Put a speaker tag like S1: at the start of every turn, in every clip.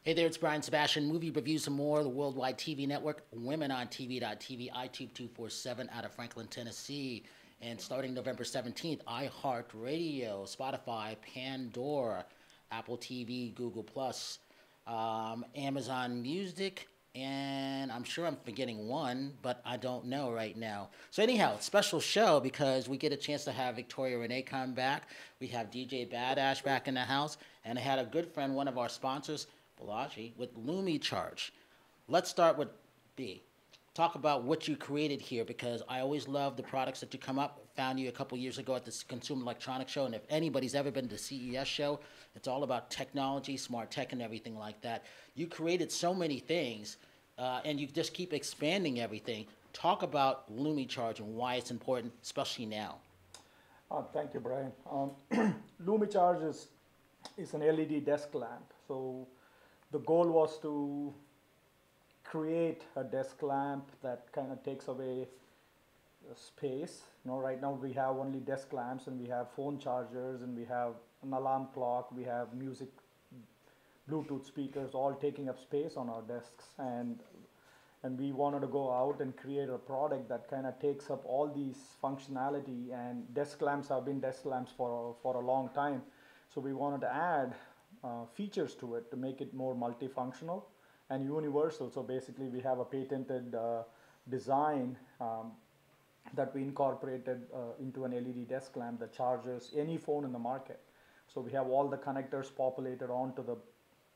S1: Hey there, it's Brian Sebastian, Movie Reviews and More, the worldwide TV network, Women on TV.tv, iTube 247 out of Franklin, Tennessee. And starting November 17th, iHeartRadio, Spotify, Pandora, Apple TV, Google Plus, Amazon Music, and I'm sure I'm forgetting one, but I don't know right now. So anyhow, special show because we get a chance to have Victoria Renee come back. We have DJ Badash back in the house, and I had a good friend, one of our sponsors, Balajir, with Lumicharge. Let's start with B. Talk about what you created here because I always love the products that you come up. Found you a couple years ago at this Consumer Electronics Show, and if anybody's ever been to the CES show, it's all about technology, smart tech, and everything like that. You created so many things, and you just keep expanding everything. Talk about Lumicharge and why it's important, especially now.
S2: Thank you, Brian. Lumicharge is an LED desk lamp. So the goal was to create a desk lamp that kind of takes away space. Right now we have only desk lamps, and we have phone chargers, and we have an alarm clock, we have music, Bluetooth speakers, all taking up space on our desks. And we wanted to go out and create a product that kind of takes up all these functionality. And desk lamps have been desk lamps for a long time. So we wanted to add features to it to make it more multifunctional and universal. So basically we have a patented design that we incorporated into an LED desk lamp that charges any phone in the market. So we have all the connectors populated onto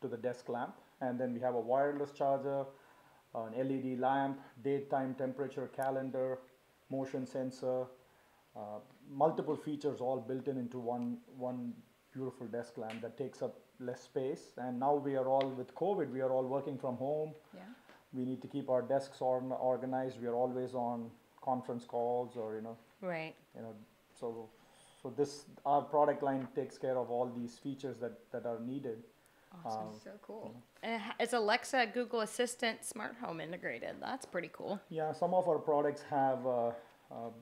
S2: the desk lamp, and then we have a wireless charger, an LED lamp, daytime temperature calendar, motion sensor, multiple features all built into one beautiful desk lamp that takes up less space. And now we are all, with COVID, we are all working from home. Yeah. We need to keep our desks organized. We are always on conference calls or,
S3: Right.
S2: So this, our product line takes care of all these features that are needed.
S3: Awesome. So cool. It's Alexa, Google Assistant, smart home integrated. That's pretty cool.
S2: Yeah, some of our products have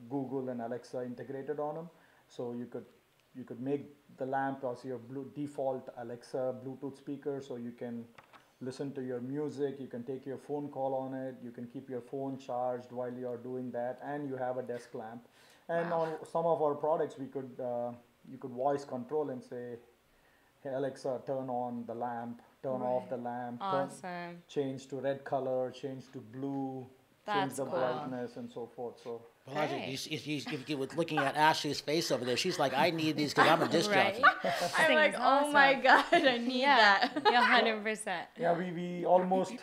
S2: Google and Alexa integrated on them. So you could make the lamp as your default Alexa Bluetooth speaker, so you can listen to your music, you can take your phone call on it, you can keep your phone charged while you are doing that, and you have a desk lamp. And on some of our products, you could voice control and say, hey Alexa, turn on the lamp, turn off the lamp,
S3: awesome.
S2: Change to red color, change to blue, change the brightness, and so forth. So.
S1: Balajir, you were looking at Ashley's face over there. She's like, I need these because I'm a disc jockey.
S3: I'm like, oh my God, I need that. Yeah, 100%.
S2: Yeah, we almost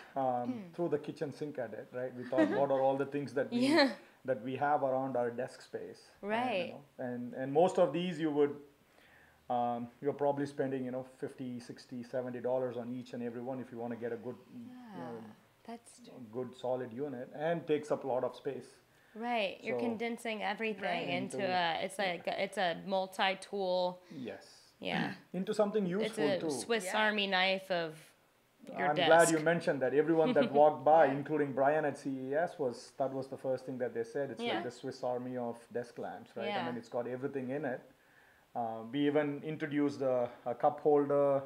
S2: threw the kitchen sink at it, right? We thought, what are all the things that we have around our desk space?
S3: Right.
S2: And most of these you would, you're probably spending, $50, $60, $70 on each and every one if you want to get a good, good solid unit, and takes up a lot of space.
S3: Right, you're condensing everything into it's a multi-tool.
S2: Yes.
S3: Yeah.
S2: Into something useful too.
S3: It's a Swiss Army knife of your desk.
S2: I'm glad you mentioned that. Everyone that walked by, including Brian at CES, that was the first thing that they said. It's like the Swiss Army of desk lamps, right?
S3: Yeah.
S2: I mean, it's got everything in it. We even introduced a cup holder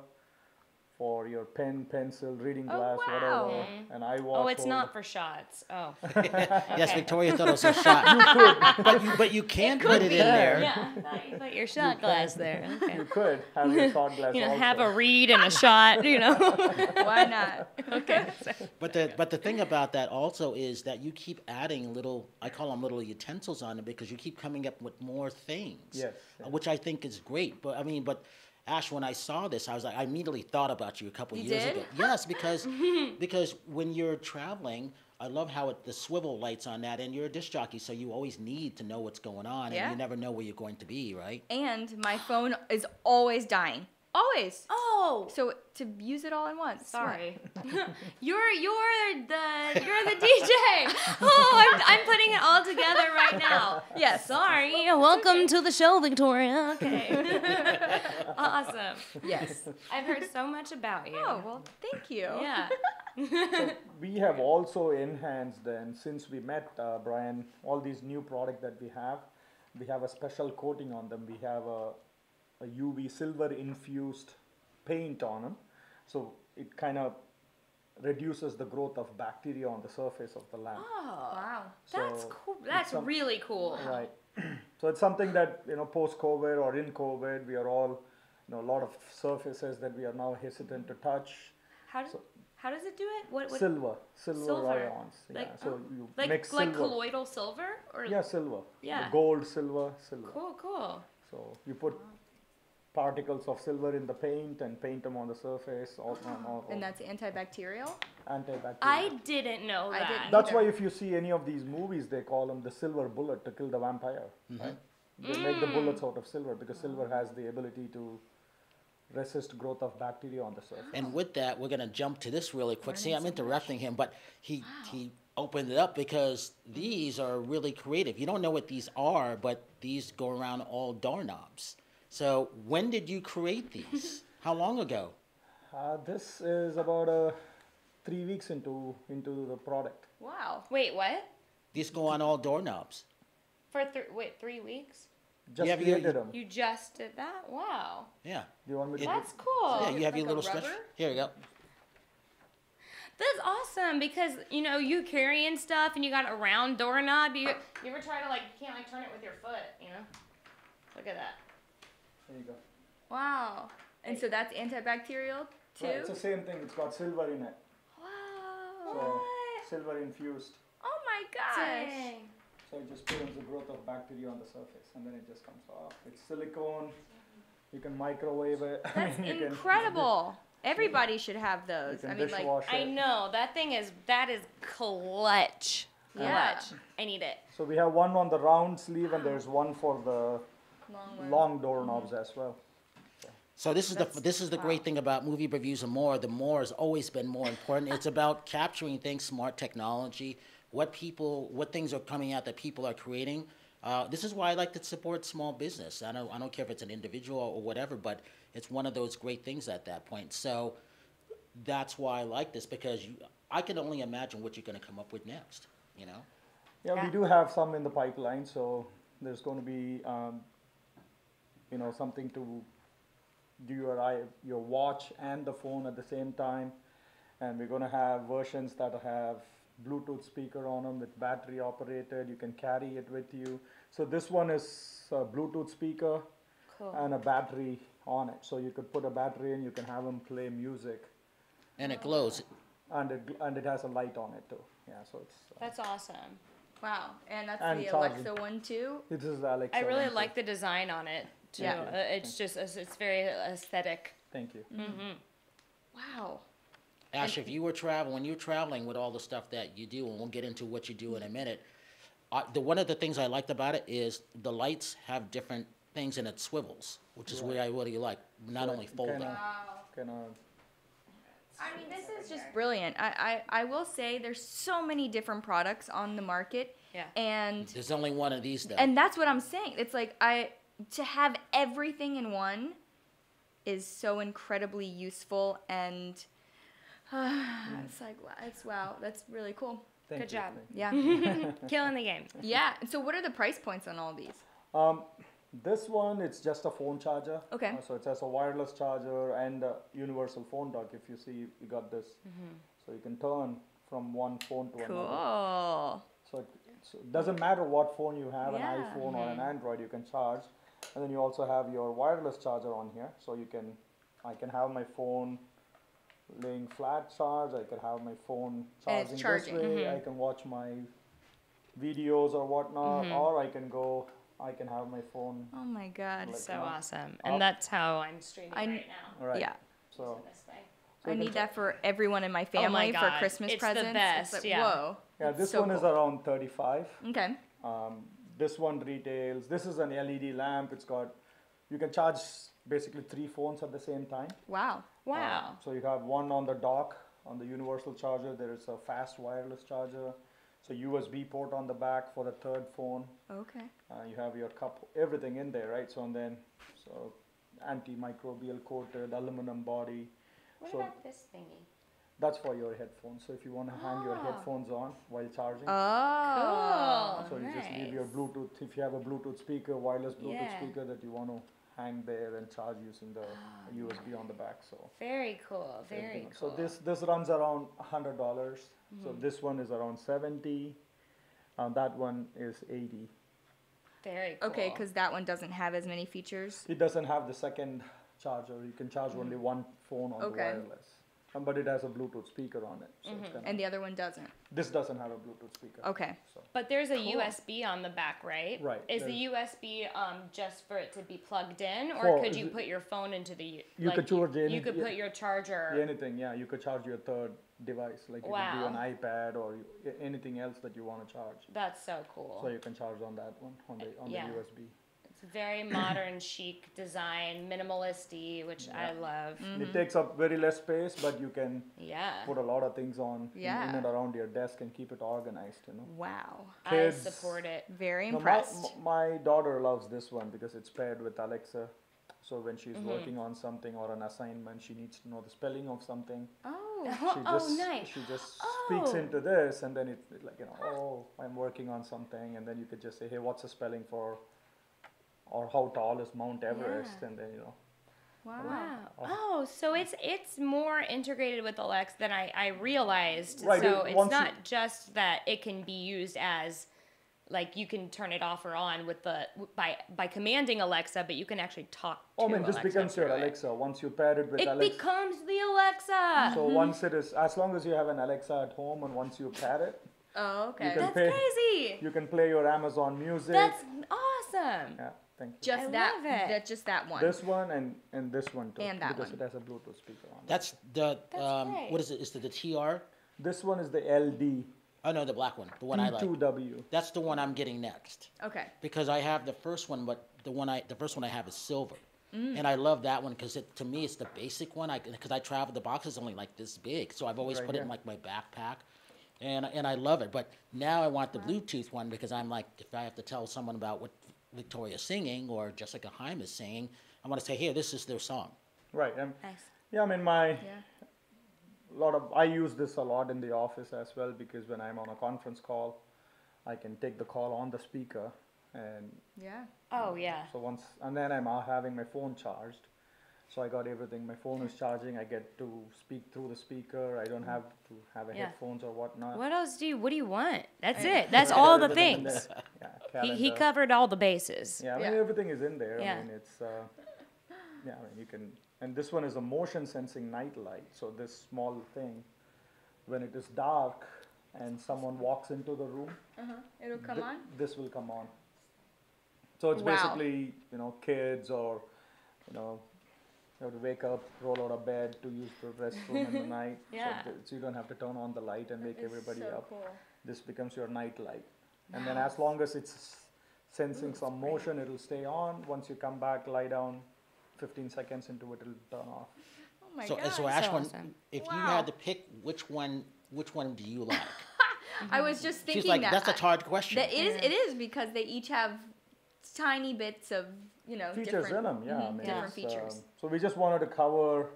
S2: for your pen, pencil, reading glass, whatever, an iWatch.
S3: Oh, it's not for shots. Oh.
S1: Yes, Victoria thought it was a shot. But you can put it in there.
S3: Yeah, I thought you put your shot glass there. Okay.
S2: You could have your shot glass also.
S3: Have a read and a shot, Why not? Okay.
S1: But the thing about that also is that you keep adding I call them little utensils on it because you keep coming up with more things.
S2: Yes.
S1: Which I think is great. But Ash, when I saw this, I immediately thought about you a couple years ago. Yes, because when you're traveling, I love how the swivel lights on that, and you're a disc jockey, so you always need to know what's going on, and you never know where you're going to be, right?
S4: And my phone is always dying. Always.
S3: Oh.
S4: So to use it all at once.
S3: Sorry. You're the DJ. Oh, I'm putting it all together right now. Yes. Sorry. Welcome to the show, Victoria. Okay. Awesome.
S4: Yes.
S3: I've heard so much about you.
S4: Oh, well, thank you.
S3: Yeah.
S2: So we have also enhanced, and since we met, Brian, all these new products that we have a special coating on them. We have a UV silver infused paint on them, so it kind of reduces the growth of bacteria on the surface of the lamp.
S3: Oh,
S4: Wow.
S3: that's
S2: So
S3: cool. That's really cool.
S2: Right. So it's something that, post-COVID or in COVID, we are all, a lot of surfaces that we are now hesitant to touch.
S3: How does it do it? What
S2: Silver
S3: Silver.
S2: ions.
S3: Like,
S2: Yeah. So you
S3: like
S2: mix silver.
S3: colloidal silver or
S2: Yeah, silver.
S3: Yeah.
S2: The gold, silver.
S3: Cool.
S2: So you put particles of silver in the paint and paint them on the surface.
S4: And that's antibacterial?
S2: Antibacterial.
S3: I didn't know
S4: I
S3: that.
S4: didn't.
S2: That's
S4: either.
S2: why if you see any of these movies, they call them the silver bullet to kill the vampire. Right? They make the bullets out of silver because silver has the ability to resist growth of bacteria on the surface.
S1: And with that, we're going to jump to this really quick. See, I'm interrupting him, but he opened it up because these are really creative. You don't know what these are, but these go around all doorknobs. So when did you create these? How long ago?
S2: This is about 3 weeks into the product.
S4: Wow.
S3: Wait, what?
S1: These go on all doorknobs.
S3: For 3 weeks?
S2: Just
S1: Yeah,
S2: created them.
S3: You just did that? Wow.
S1: Yeah.
S2: Do you want me to?
S3: That's cool.
S1: Yeah, you have
S4: like
S1: your
S4: a
S1: little stretch.
S4: rubber?
S1: Here you go.
S3: That's awesome because you carrying stuff and you got a round doorknob. You ever try to you can't turn it with your foot, Look at that.
S2: There you go.
S4: Wow. And so that's antibacterial too?
S2: Right, it's the same thing. It's got silver in it.
S4: Wow.
S2: So silver infused.
S4: Oh my gosh.
S3: Dang.
S2: So it just prevents the growth of bacteria on the surface, and then it just comes off. It's silicone. You can microwave it.
S4: That's
S2: You can-
S4: incredible. Everybody should have
S2: You
S4: those.
S2: can
S4: I mean, like,
S2: dishwash
S3: I
S2: it.
S3: know that is clutch.
S4: Yeah.
S3: Clutch. I need it.
S2: So we have one on the round sleeve, and there's one for the
S4: long one.
S2: long doorknobs as well.
S1: So this is the great thing about movie reviews and more. The more has always been more important. It's about capturing things, smart technology, what things are coming out that people are creating. This is why I like to support small business. I don't care if it's an individual or whatever, but it's one of those great things at that point. So that's why I like this because I can only imagine what you're going to come up with next.
S2: Yeah, we do have some in the pipeline. So there's going to be, something to do your watch and the phone at the same time, and we're going to have versions that have Bluetooth speaker on them with battery operated. You can carry it with you. So this one is a Bluetooth speaker and a battery on it. So you could put a battery in, you can have them play music,
S1: And it glows.
S2: and it has a light on it too. Yeah, so it's
S3: That's awesome.
S4: Wow. And that's
S2: And
S4: the
S2: charging.
S4: Alexa one too?
S2: this is the Alexa.
S3: I really
S2: one, so
S3: like the design on it too.
S4: Yeah.
S3: It's very aesthetic.
S2: Thank you.
S4: Wow.
S1: Ash, when you're traveling with all the stuff that you do, and we'll get into what you do in a minute, one of the things I liked about it is the lights have different things and it swivels, which is what I really like, not only folding.
S2: Kinda,
S4: I mean, this is just brilliant. I will say there's so many different products on the market.
S3: Yeah.
S4: And
S1: There's only one of these, though.
S4: and that's what I'm saying. It's like to have everything in one is so incredibly useful, and it's like wow, that's really cool.
S2: thank
S3: Good
S2: you,
S3: job.
S2: thank you.
S4: Yeah.
S3: Killing the game.
S4: Yeah. So what are the price points on all these?
S2: This one, it's just a phone charger.
S4: Okay.
S2: So it has a wireless charger and a universal phone dock. If you see, you got this. So you can turn from one phone to another.
S4: Cool.
S2: So it doesn't matter what phone you have,
S4: Yeah.
S2: an iPhone or an Android, you can charge. And then you also have your wireless charger on here. So I can have my phone laying flat charge. I can have my phone
S4: And it's
S2: charging this
S4: charging.
S2: way. I can watch my videos or whatnot, or I can have my phone.
S4: Oh my God.
S2: Like,
S3: So
S2: you know,
S3: awesome. And that's how I'm streaming right now.
S2: Right.
S4: Yeah.
S2: So
S3: This way.
S2: So
S4: I
S2: you
S4: need
S2: can
S4: that for everyone in my family for
S3: God.
S4: Christmas
S3: It's the
S4: presents.
S3: best,
S4: It's like,
S3: yeah.
S4: whoa.
S2: yeah,
S4: It's
S2: this
S4: so
S2: one is
S4: cool.
S2: around 35.
S4: Okay.
S2: This one retails. This is an LED lamp. You can charge basically 3 phones at the same time.
S4: Wow.
S3: Wow.
S2: So you have one on the dock, on the universal charger. There is a fast wireless charger. So USB port on the back for the third phone.
S4: Okay.
S2: You have your cup, everything in there, right? So antimicrobial coated aluminum body.
S3: What
S2: So
S3: about this thingy?
S2: that's for your headphones. So if you want to hang your headphones on while charging,
S4: Oh.
S2: so you just leave your
S3: nice.
S2: Bluetooth. If you have a Bluetooth speaker, wireless Bluetooth
S3: Yeah.
S2: speaker that you want to hang there and charge using the USB on the back. So
S3: Very cool. Very cool.
S2: So this runs around $100. So this one is around 70. That one is 80.
S3: Very cool.
S4: Okay, because that one doesn't have as many features.
S2: It doesn't have the second charger. You can charge only one phone on the wireless. But it has a Bluetooth speaker on it. So it's
S4: And the other one doesn't.
S2: this doesn't have a Bluetooth speaker.
S4: Okay.
S2: So
S3: But there's a USB on the back, right?
S2: Right,
S3: Is the
S2: there's-
S3: USB just for it to be plugged in, or
S2: For-
S3: could you put your phone into the?
S2: You could charge
S3: You
S2: any-
S3: could
S2: yeah.
S3: put your charger.
S2: anything, yeah. You could charge your third device. Like you could do an iPad or anything else that you want to charge.
S3: That's so cool.
S2: So you can charge on that one, on the USB.
S3: It's very modern, chic design, minimalisty, which I love.
S2: It takes up very less space, but you can
S3: Yeah.
S2: put a lot of things on in
S4: Yeah.
S2: and around your desk and keep it organized, you know.
S4: Wow.
S2: Kids-
S3: I support it.
S4: Very
S2: No,
S4: impressed.
S2: my daughter loves this one because it's paired with Alexa. So when she's working on something or an assignment, she needs to know the spelling of something.
S4: Oh.
S2: She just speaks into this, and then it's like, you know, oh, I'm working on something, and then you could just say, hey, what's the spelling for, or how tall is Mount Everest, and then, you know.
S3: Wow. Oh, so it's more integrated with Alexa than I realized.
S2: Right,
S3: So
S2: it-
S3: it's
S2: once
S3: not just that it can be used as, like, you can turn it off or on with by commanding Alexa, but you can actually talk to
S2: Oh, I mean, this
S3: Alexa
S2: becomes your
S3: through it.
S2: Alexa once you pair it with
S3: It
S2: Alexa.
S3: becomes the Alexa.
S2: So once it is, as long as you have an Alexa at home, and once you pair it,
S4: Oh,
S2: you
S4: okay.
S2: can
S3: That's
S2: pay.
S3: crazy.
S2: You can play your Amazon Music.
S3: That's awesome.
S2: Yeah, thank you.
S4: Just
S3: I
S4: that.
S3: love it.
S4: Just that one.
S2: This one and this one too,
S4: And that
S2: because
S4: one.
S2: it has a Bluetooth speaker on it.
S1: That's the
S3: great.
S1: what is it? Is it the TR?
S2: This one is the LD
S1: Oh no, the black one, the one I like.
S2: T2W.
S1: That's the one I'm getting next
S4: Okay.
S1: because I have the first one, but the first one I have is silver, and I love that one because to me it's the basic one. Because I travel, the box is only like this big, so I've always
S2: Right
S1: put it in
S2: here.
S1: like my backpack, and I love it. But now I want the Bluetooth one because I'm like, if I have to tell someone about what Victoria's singing or Jessica Haim is singing, I want to say, here, this is their song.
S2: Right.
S3: Nice.
S2: Yeah, I mean I use this a lot in the office as well, because when I'm on a conference call, I can take the call on the speaker, and
S4: Yeah.
S3: Oh yeah.
S2: so and then I'm having my phone charged. So I got everything. My phone is charging. I get to speak through the speaker. I don't have to have a
S3: Yeah.
S2: headphones or whatnot.
S3: What else what do you want? That's it. That's all the
S2: Everything in
S3: things.
S2: there. Yeah,
S3: He
S2: calendar.
S3: covered all the bases.
S2: Yeah, I mean,
S4: Yeah.
S2: everything is in there.
S3: Yeah.
S2: I mean, it's, yeah, I mean, you can, and this one is a motion sensing night light. So this small thing, when it is dark and someone walks into the room,
S4: It'll come on.
S2: this will come on. So it's
S4: Wow.
S2: basically, you know, kids or, you know, you have to wake up, roll out of bed to use the restroom in the night.
S3: Yeah.
S2: So you don't have to turn on the light and wake everybody
S4: so
S2: up.
S4: cool.
S2: This becomes your night light. And then as long as it's sensing some motion, it'll stay on. Once you come back, lie down, 15 seconds into it, it'll turn off.
S4: Oh my
S1: So,
S4: god.
S1: so Ashwin,
S3: awesome.
S1: if you
S4: Wow.
S1: had to pick which one do you like?
S4: I was just thinking
S1: She's like,
S4: that.
S1: that's a hard question.
S4: That it is because they each have tiny bits of, you know,
S2: Features
S4: different,
S2: in them, yeah. I mean,
S4: different
S2: it's,
S4: features.
S2: so we just wanted to cover,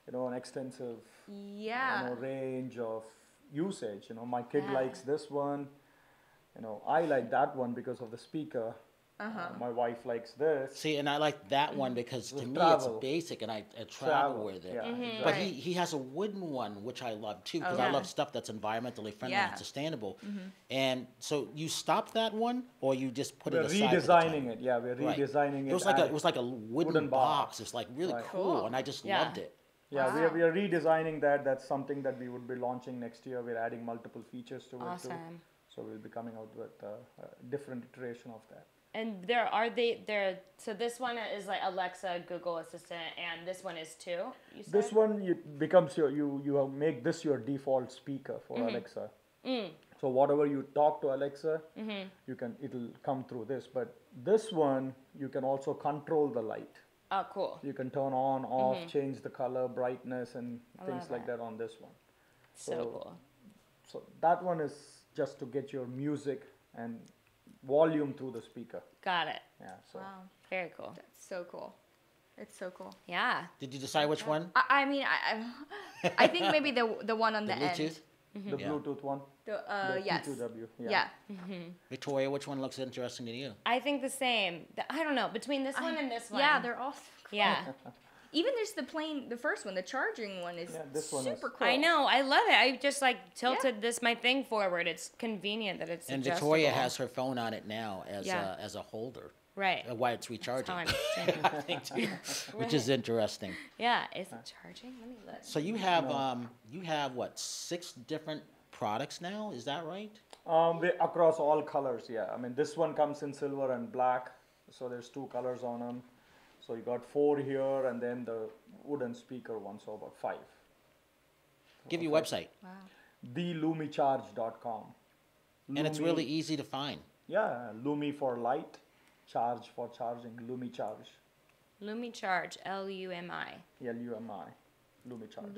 S2: you know, an extensive
S4: Yeah.
S2: range of usage. You know, my kid
S3: Yeah.
S2: likes this one. You know, I like that one because of the speaker. My wife likes this.
S1: See, and I like that one because to
S2: With
S1: me
S2: travel.
S1: it's basic and I travel with it.
S2: Yeah, exactly.
S1: But he has a wooden one, which I love too, because I
S4: yeah.
S1: love stuff that's environmentally friendly
S4: Yeah.
S1: and sustainable. And so you stopped that one, or you just put
S2: We're
S1: it aside? for the time?
S2: redesigning it. Yeah, we're
S1: Right.
S2: redesigning it.
S1: It was like
S2: and-
S1: it was like a wooden,
S2: wooden
S1: box.
S2: box.
S1: It's like really
S2: Right.
S1: cool,
S4: Cool.
S1: and I just
S3: Yeah.
S1: loved it.
S2: Yeah,
S4: Wow.
S2: we are redesigning that. That's something that we would be launching next year. We're adding multiple features to it too.
S3: Awesome.
S2: So we'll be coming out with a different iteration of that.
S3: And so this one is like Alexa, Google Assistant, and this one is too. You said?
S2: This one becomes you make this your default speaker for Alexa. So whatever you talk to Alexa, it'll come through this. But this one you can also control the light.
S3: Oh, cool.
S2: You can turn on, off, change the color, brightness, and things
S3: love
S2: like that on this one.
S3: So
S2: So-
S3: cool.
S2: So that one is just to get your music and volume through the speaker.
S3: Got it.
S2: Yeah. So
S4: Wow.
S3: Very cool.
S4: That's so cool. It's so cool.
S3: Yeah.
S1: Did you decide which one?
S4: I mean, I think maybe the one on
S1: The
S4: the, end.
S1: Bluetooth?
S2: The
S1: Yeah.
S2: Bluetooth one.
S4: The
S2: The
S4: yes.
S2: T2W.
S4: Yeah.
S1: Victoria, which one looks interesting to you?
S3: I think the same. I don't know, between this one and this one.
S4: Yeah, they're all.
S3: Yeah.
S4: Even there's the first one, the charging one is
S2: Yeah, this one is-
S4: super cool.
S3: I know. I love it. I just like tilted my thing forward. It's convenient that it's
S1: And
S3: adjustable.
S1: Victoria has her phone on it now as
S3: Yeah.
S1: as a holder.
S3: Right.
S1: While it's recharging.
S3: How I'm standing.
S1: I think too, which is interesting.
S3: Yeah. Is it charging? Let me look.
S1: So you have what, 6 different products now? Is that right?
S2: Across all colors, yeah. I mean, this one comes in silver and black, so there's 2 colors on them. So you got 4 here, and then the wooden speaker one, so about 5.
S1: Give your website.
S4: Wow.
S2: thelumicharge.com.
S1: And it's really easy to find.
S2: Yeah, Lumi for light, charge for charging, Lumicharge.
S3: Lumicharge. Lumicharge.
S2: L-U-M-I, Lumicharge.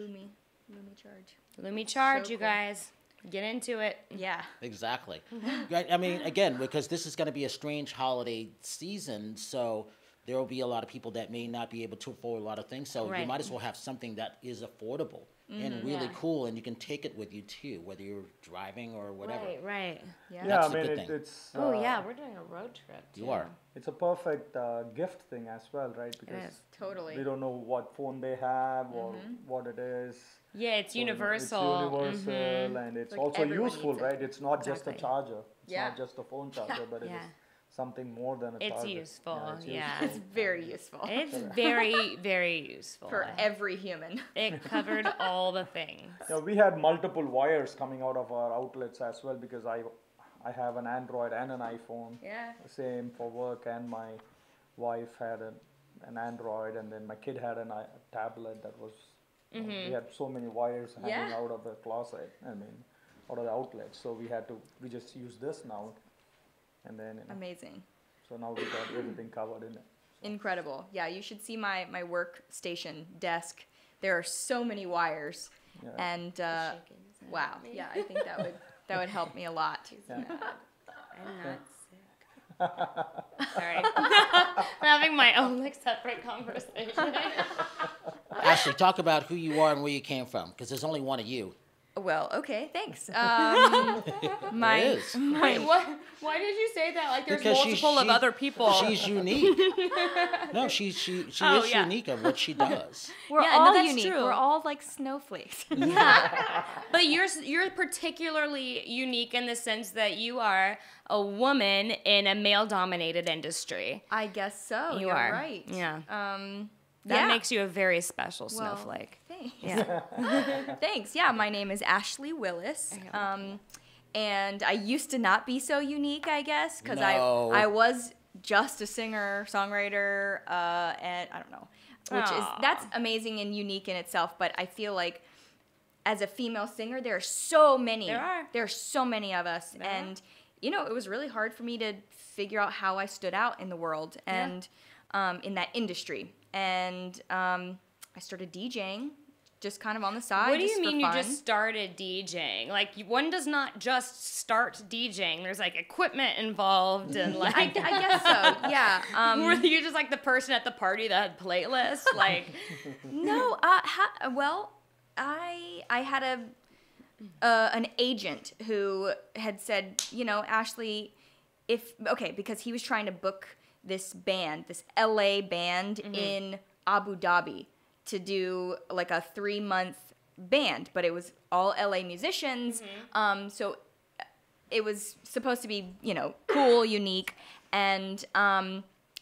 S4: Lumicharge.
S3: Lumicharge,
S4: So
S3: you
S4: cool.
S3: guys. Get into it.
S4: Yeah.
S1: Exactly. Right, I mean, again, because this is going to be a strange holiday season, so there will be a lot of people that may not be able to afford a lot of things. So you
S3: Right.
S1: might as well have something that is affordable and really
S3: Yeah.
S1: cool, and you can take it with you too, whether you're driving or whatever.
S3: Right, right.
S4: Yeah.
S2: Yeah,
S1: That's
S2: I
S1: the
S2: mean,
S1: good thing.
S2: it's...
S3: Oh, yeah, we're doing a road trip.
S1: You
S3: too.
S1: are.
S2: It's a perfect gift thing as well, right? Because
S3: is.
S4: Totally.
S2: we don't know what phone they have or what it is.
S3: Yeah, it's
S2: So,
S3: universal.
S2: It's universal and it's
S4: Like
S2: also
S4: everyone
S2: useful,
S4: needs it.
S2: right? It's not just a
S3: Exactly.
S2: charger. It's
S4: Yeah.
S2: not just a phone charger, but it
S3: Yeah.
S2: is something more than a
S3: It's
S2: charger.
S3: useful,
S2: it's
S3: yeah.
S4: It's very useful
S3: It's very, very useful.
S4: for every human.
S3: It covered all the things.
S2: Yeah, we had multiple wires coming out of our outlets as well because I have an Android and an iPhone.
S4: Yeah.
S2: Same for work, and my wife had an Android, and then my kid had a tablet that was. We had so many wires hanging
S4: Yeah.
S2: out of the closet. I mean, out of the outlet. So we just use this now, and then
S4: Amazing.
S2: so now we got everything covered in it.
S4: Incredible. Yeah, you should see my workstation desk. There are so many wires,
S2: Yeah.
S4: and wow. Yeah, I think that would help me a lot.
S3: I'm not sick. Sorry. I'm having my own like separate conversation.
S1: Ashley, talk about who you are and where you came from, because there's only one of you.
S4: Well, okay, thanks.
S1: There is.
S3: Wait, what? Why did you say that? Like there's
S1: Because
S3: multiple of other people.
S1: She's unique. No, she
S3: Oh,
S1: is
S3: yeah.
S1: unique of what she does.
S4: We're
S3: Yeah, no,
S4: all
S3: that's
S4: unique.
S3: true.
S4: We're all like snowflakes.
S3: But you're particularly unique in the sense that you are a woman in a male-dominated industry.
S4: I guess so.
S3: You
S4: You're
S3: are.
S4: right.
S3: Yeah.
S4: That
S3: That makes you a very special
S4: Well,
S3: snowflake.
S4: Thanks.
S3: Yeah.
S4: Thanks. Yeah, my name is Ashley Willis. And I used to not be so unique, I guess, because
S1: No.
S4: I was just a singer, songwriter, and I don't know, that's amazing and unique in itself. But I feel like as a female singer, there are so many. There are so many of us, and it was really hard for me to figure out how I stood out in the world and in that industry. And I started DJing. Just kind of on the side.
S3: What do
S4: just
S3: you
S4: for
S3: mean you
S4: fun.
S3: just started DJing? Like one does not just start DJing. There's like equipment involved and like.
S4: I guess so. Yeah.
S3: Were you just like the person at the party that had playlists? Like.
S4: No. Well, I had an agent who had said, Ashley, because he was trying to book this band, this LA band in Abu Dhabi, to do like a 3-month band, but it was all LA musicians. So it was supposed to be, cool, unique, and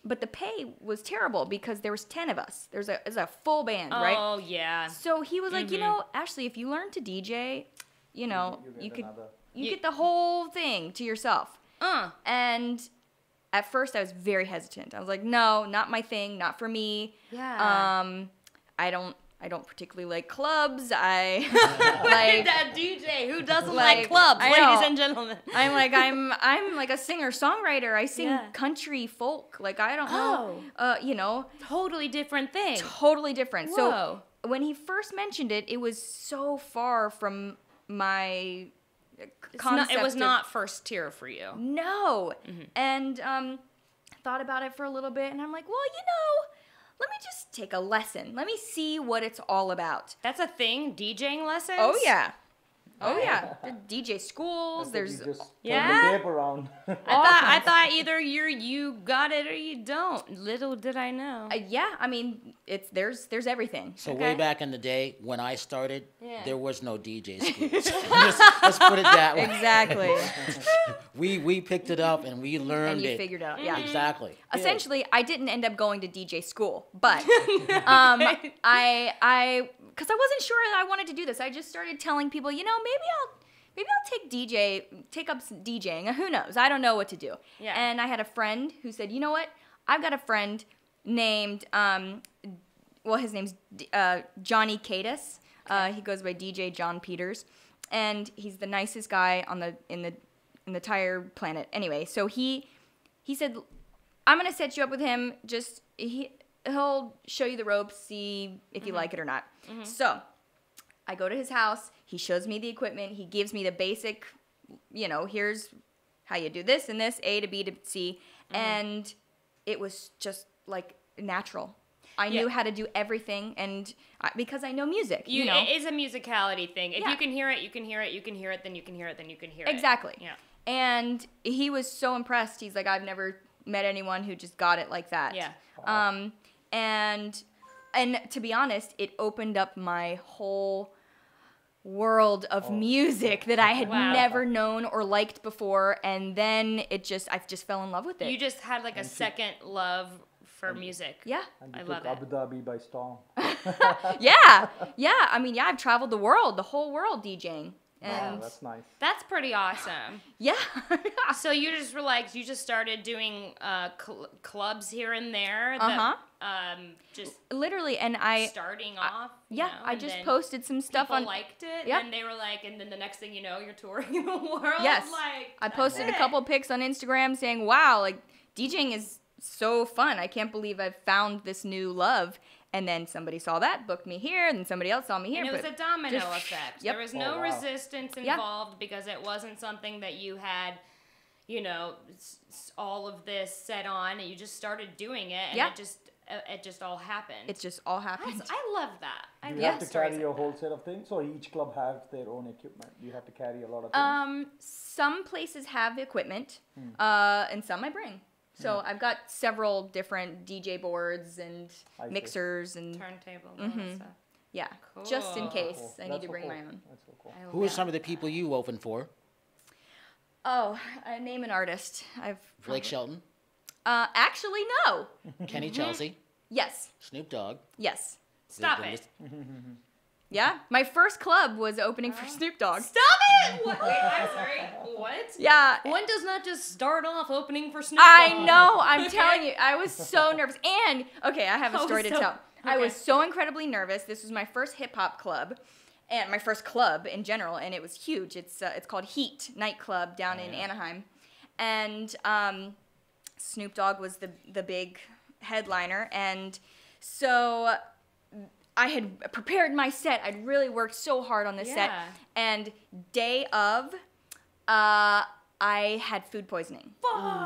S4: but the pay was terrible because there was 10 of us. There's a full band, right?
S3: Oh yeah.
S4: So he was like, Ashley, if you learn to DJ, you
S2: You
S4: get the whole thing to yourself. And at first I was very hesitant. I was like, no, not my thing, not for me.
S3: Yeah.
S4: I don't particularly like clubs. I
S3: Like that DJ who doesn't like clubs,
S4: I
S3: ladies
S4: know.
S3: and gentlemen.
S4: I'm like a singer-songwriter. I sing country folk. Like I don't know.
S3: Totally different thing.
S4: Totally different.
S3: Whoa.
S4: So when he first mentioned it, it was so far from my concept.
S3: It was
S4: of-
S3: not first tier for you.
S4: No. And thought about it for a little bit, and I'm like, well, let me just take a lesson. Let me see what it's all about.
S3: That's a thing, DJing lessons?
S4: Oh, yeah. Oh yeah, the DJ schools.
S2: That's what
S4: There's
S2: you just
S3: Yeah?
S2: turn the tape around.
S3: I thought either you got it or you don't. Little did I know.
S4: yeah. I mean, there's everything.
S1: So
S3: Okay.
S1: way back in the day when I started,
S3: Yeah.
S1: there was no DJ schools. let's put it that way.
S4: Exactly.
S1: We picked it up and we learned
S4: And you
S1: it.
S4: figured out. Yeah.
S1: Exactly.
S4: Essentially, I didn't end up going to DJ school, but because I wasn't sure I wanted to do this. I just started telling people, maybe I'll take up some DJing. Who knows? I don't know what to do.
S3: Yeah.
S4: And I had a friend who said, you know what? I've got a friend named, his name's Johnny Cadis. He goes by DJ John Peters, and he's the nicest guy in the entire planet. Anyway, so he said, I'm gonna set you up with him. Just he'll show you the ropes, see if you like it or not. So I go to his house. He shows me the equipment. He gives me the basic, here's how you do this and this, A to B to C, and it was just like natural. I knew how to do everything, and because I know music,
S3: It is a musicality thing. If
S4: Yeah.
S3: you can hear it, you can hear it. You can hear it, then you can hear it, then you can hear it.
S4: Exactly.
S3: Yeah.
S4: And he was so impressed. He's like, I've never met anyone who just got it like that.
S3: Yeah.
S4: And to be honest, it opened up my whole world of music that I had
S3: Wow.
S4: never known or liked before, and then I just fell in love with it.
S3: You just had like a second love for music.
S4: Yeah.
S2: And you
S3: I
S2: took
S3: love it.
S2: Abu Dhabi by storm.
S4: Yeah. I mean, I've traveled the whole world DJing.
S2: Wow,
S4: And
S2: that's nice.
S3: That's pretty awesome.
S4: yeah.
S3: So you just started doing clubs here and there.
S4: Uh-huh.
S3: Just
S4: Literally, and
S3: starting off.
S4: yeah, I
S3: and
S4: just
S3: then
S4: posted some stuff
S3: people
S4: on.
S3: liked it,
S4: Yep.
S3: and they were like, and then the next thing you know, you're touring the world.
S4: Yes.
S3: Like,
S4: I posted a
S3: that's
S4: couple
S3: it.
S4: pics on Instagram saying, wow, like DJing is so fun. I can't believe I've found this new love. And then somebody saw that, booked me here, and then somebody else saw me here.
S3: And it was
S4: but
S3: a domino
S4: just-
S3: effect.
S4: Yep.
S3: There was no
S2: Oh, wow.
S3: resistance
S4: Yeah.
S3: involved because it wasn't something that you had, all of this set on, and you just started doing it, and
S4: Yeah.
S3: it just all happened.
S4: It just all happened.
S3: I love that. I
S2: Do you
S3: love
S2: have to
S3: stories
S2: carry
S3: like
S2: a whole
S3: that.
S2: set of things, or each club have their own equipment? You have to carry a lot of things.
S4: Some places have equipment, and some I bring. So I've got several different DJ boards and
S2: I see.
S4: mixers and
S3: Turntable. and all that stuff.
S4: yeah, just in
S3: Cool.
S4: case
S2: Cool.
S4: I need
S2: That's
S4: to
S2: so
S4: bring
S2: cool.
S4: my own.
S2: That's so cool.
S3: I
S1: Who are
S3: love
S1: some of the
S3: that.
S1: people you open for?
S4: Oh, I name an artist.
S1: Blake Shelton,
S4: Actually, no.
S1: Kenny Chelsea,
S4: Yes.
S1: Snoop Dogg.
S4: Yes.
S3: Stop
S1: The
S3: it.
S4: Yeah. My first club was opening for Snoop Dogg.
S3: Stop it! What? Wait, I'm sorry. What?
S4: Yeah.
S3: One does not just start off opening for Snoop
S4: I
S3: Dogg.
S4: know. I'm telling you. I was so nervous. And, okay, I have a
S3: Oh,
S4: story to
S3: so-
S4: tell. I
S3: okay.
S4: was so incredibly nervous. This was my first hip hop club. And my first club in general, and it was huge. It's called Heat nightclub down in Anaheim, and Snoop Dogg was the big headliner, and so I had prepared my set. I'd really worked so hard on this set,
S3: Yeah.
S4: and day of, I had food poisoning,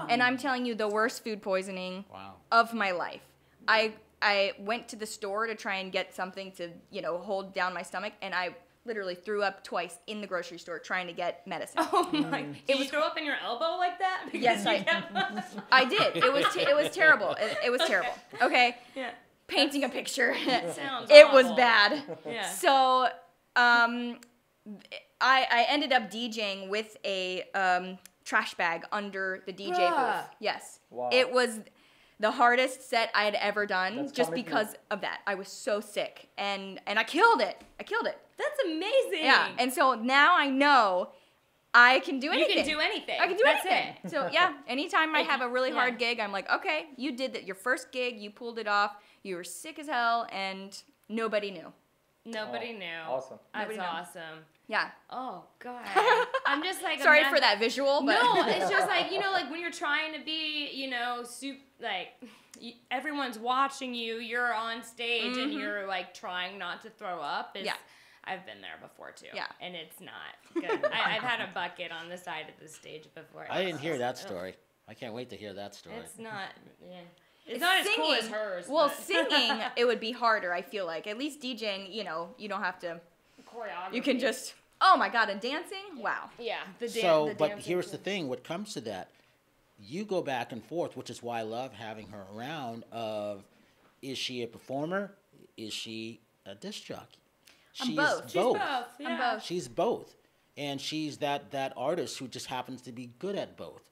S4: and I'm telling you, the worst food poisoning
S1: Wow.
S4: of my life. I went to the store to try and get something to, hold down my stomach, and I literally threw up twice in the grocery store trying to get medicine.
S3: Oh my! Did you throw up in your elbow like that? Because
S4: Yes,
S3: you kept-
S4: I did. It was terrible. It was terrible. Okay,
S3: Yeah.
S4: painting a picture.
S3: Sounds
S4: It was
S3: awful.
S4: bad.
S3: Yeah.
S4: So, I ended up DJing with a trash bag under the DJ
S3: Bruh.
S4: booth. Yes.
S2: Wow.
S4: It was the hardest set I had ever done,
S2: That's
S4: just
S2: commitment.
S4: because of that. I was so sick, and I killed it.
S3: That's amazing.
S4: Yeah. And so now I know I can do
S3: you
S4: anything.
S3: can do anything.
S4: I can do
S3: That's
S4: anything.
S3: It.
S4: So yeah, anytime I have a really
S3: Yeah.
S4: hard gig, I'm like, okay, you did that. Your first gig, you pulled it off. You were sick as hell, and nobody knew.
S3: Nobody knew.
S2: Awesome.
S3: That's
S4: Nobody knew.
S3: awesome.
S4: Yeah.
S3: Oh God. I'm just like
S4: Sorry
S3: imagine-
S4: for that visual, but
S3: No, it's just like like when you're trying to be, everyone's watching you. You're on stage and you're like trying not to throw up.
S4: Yeah.
S3: I've been there before too.
S4: Yeah.
S3: And it's not good. I've had a bucket on the side of the stage before.
S1: I didn't hear that
S3: Ugh.
S1: story. I can't wait to hear that story.
S3: It's not. Yeah. It's not as cool as
S4: Singing-
S3: hers.
S4: Well,
S3: but-
S4: singing it would be harder. I feel like at least DJing, you don't have to.
S3: choreography.
S4: You can just Oh my God, and dancing? Wow.
S3: Yeah.
S1: But here's the thing. What comes to that, you go back and forth, which is why I love having her around. Is she a performer? Is she a disc jockey?
S4: I'm both.
S3: She's both. Yeah.
S4: I'm both.
S1: She's both, and she's that artist who just happens to be good at both.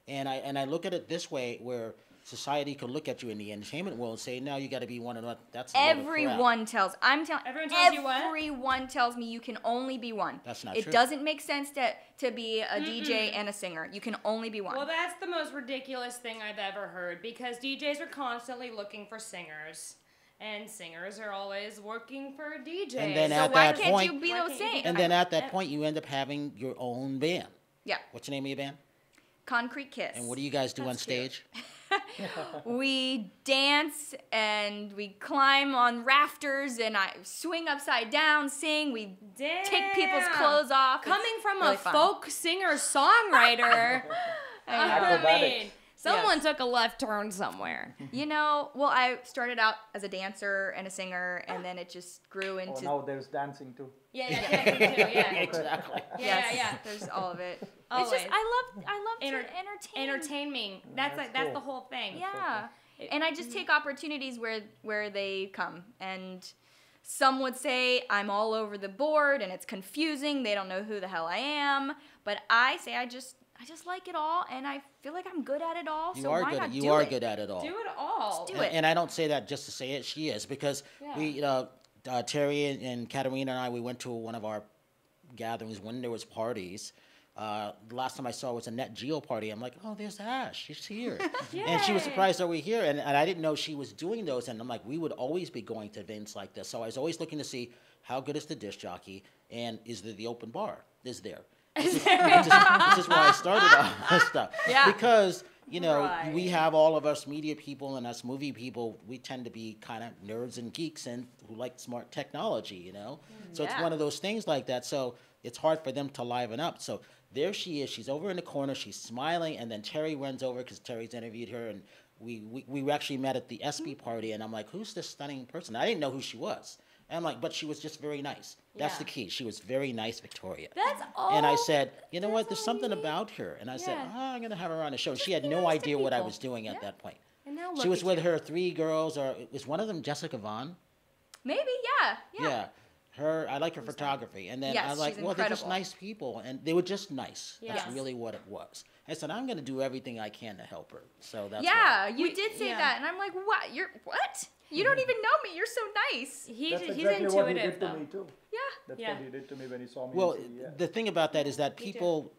S1: And I look at it this way, where society could look at you in the entertainment world and say, no, you got to be one and one. That's
S4: everyone tells.
S3: Everyone tells you what?
S4: Everyone tells me you can only be one.
S1: That's not
S4: true. It doesn't make sense to be a DJ and a singer. You can only be one.
S3: Well, that's the most ridiculous thing I've ever heard, because DJs are constantly looking for singers. And singers are always working for DJs.
S1: And then
S4: so why can't you be those singers?
S1: And then at that point, you end up having your own band.
S4: Yeah.
S1: What's the name of your band?
S4: Concrete Kiss.
S1: And what do you guys do on stage?
S4: We dance and we climb on rafters and I swing upside down, sing. We take people's clothes off.
S3: Coming from
S4: really
S3: a
S4: fun.
S3: folk singer-songwriter, I mean, someone
S4: Yes.
S3: took a left turn somewhere.
S4: You know, well, I started out as a dancer and a singer, and then it just grew into.
S2: Oh, now there's dancing too.
S3: Yeah,
S1: Exactly.
S3: Yeah.
S4: There's all of it.
S3: Always.
S4: It's just I love to entertain.
S3: Entertaining. That's
S2: cool.
S3: the whole thing.
S4: Yeah, and I just take opportunities where they come, and some would say I'm all over the board and it's confusing. They don't know who the hell I am, but I say I just like it all, and I feel like I'm good at it all.
S1: You
S4: so
S1: are
S4: why
S1: good.
S4: not
S1: You
S4: do
S1: are
S4: it?
S1: good at it all.
S3: Do it all.
S4: Just do it.
S1: And I don't say that just to say it. She is, because we, Terry and Katerina and I, we went to one of our gatherings when there was parties. The last time I saw was a Net Geo party. I'm like, oh, there's Ash. She's here. And she was surprised that we're here. And I didn't know she was doing those. And I'm like, we would always be going to events like this. So I was always looking to see how good is the disc jockey, and is there the open bar? Is there? This is why I started all this stuff.
S4: Yeah.
S1: Because, you know,
S3: Right.
S1: we have all of us media people and us movie people, we tend to be kind of nerds and geeks and who like smart technology, you know? So it's
S4: Yeah.
S1: one of those things like that. So it's hard for them to liven up. So there she is. She's over in the corner. She's smiling. And then Terry runs over because Terry's interviewed her. And we actually met at the SB party. And I'm like, who's this stunning person? I didn't know who she was. And I'm like, but she was just very nice. That's the key. She was very nice, Victoria.
S3: That's all.
S1: And I said, you know what? There's
S3: all
S1: something
S3: you need.
S1: about her. And I said,
S3: Yeah.
S1: I'm going to have her on the show. She had
S3: be
S1: no
S3: nice to
S1: idea what I
S3: people.
S1: was doing at that point.
S3: And now
S1: She
S3: look
S1: was
S3: at
S1: with
S3: you.
S1: her 3 girls, or was one of them Jessica Vaughn?
S4: Maybe, yeah.
S1: Her, I like her photography. And then
S4: Yes,
S1: I was like,
S4: she's
S1: well, they're just
S4: incredible.
S1: nice people. And they were just nice. That's
S3: Yes.
S1: really what it was. I said, I'm going to do everything I can to help her. So that's
S4: Yeah,
S1: why.
S4: you did say
S3: yeah.
S4: that, and I'm like, what? You're what? You don't even know me. You're so nice.
S3: He's
S2: That's
S3: he's
S2: exactly what he
S3: intuitive
S2: did to
S3: though.
S2: me too.
S4: Yeah.
S2: That's
S3: Yeah.
S2: what he did to me when he saw me.
S1: Well,
S2: in CES.
S1: the thing about that is that
S3: Me too.
S1: people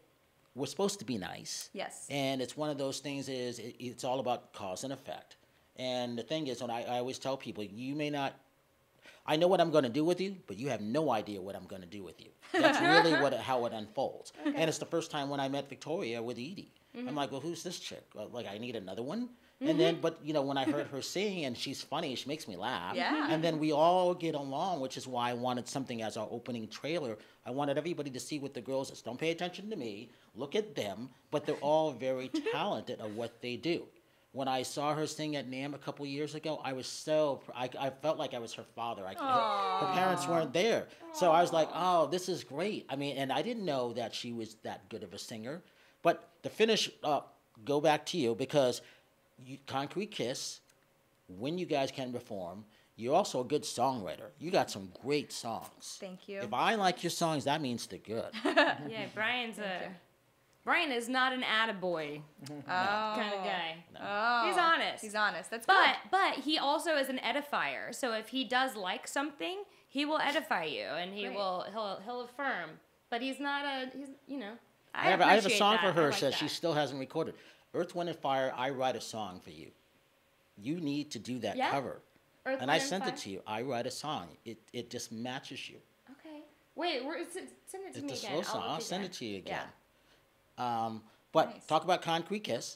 S1: were supposed to be nice.
S4: Yes.
S1: And it's one of those things it's all about cause and effect. And the thing is, when I always tell people, you may not, I know what I'm going to do with you, but you have no idea what I'm going to do with you. That's really how it unfolds. And it's the first time when I met Victoria with Edie. I'm like, well, who's this chick? Like, I need another one? And then, but, you know, when I heard her sing, and she's funny, she makes me laugh.
S4: Yeah.
S1: And then we all get along, which is why I wanted something as our opening trailer. I wanted everybody to see what the girls is. Don't pay attention to me. Look at them. But they're all very talented at what they do. When I saw her sing at NAMM a couple years ago, I was I felt like I was her father. Her parents weren't there. So I was like, oh, this is great. I mean, and I didn't know that she was that good of a singer. But to finish up, go back to you, because Concrete Kiss, when you guys can perform, you're also a good songwriter. You got some great songs.
S4: Thank you.
S1: If I like your songs, that means they're good.
S3: Yeah, Brian is not an attaboy
S4: Oh.
S3: kind of guy.
S4: Oh.
S3: He's honest.
S4: He's honest. That's
S3: But he also is an edifier. So if he does like something, he will edify you, and he'll affirm. But he's not
S1: I have a
S3: appreciate
S1: song
S3: that.
S1: for her
S3: I like
S1: that
S3: that.
S1: she still hasn't recorded. Earth, Wind, and Fire, I write a song for you. You need to do that
S3: Yeah?
S1: cover.
S3: Earth,
S1: And I
S3: Wind,
S1: sent
S3: Fire?
S1: it to you. I write a song. It just matches you.
S3: Okay. Wait, send it to me
S1: It's a
S3: again.
S1: slow song. I'll
S3: look
S1: send
S3: again.
S1: it to you again.
S3: Yeah.
S1: But
S4: Nice.
S1: talk about Concrete Kiss.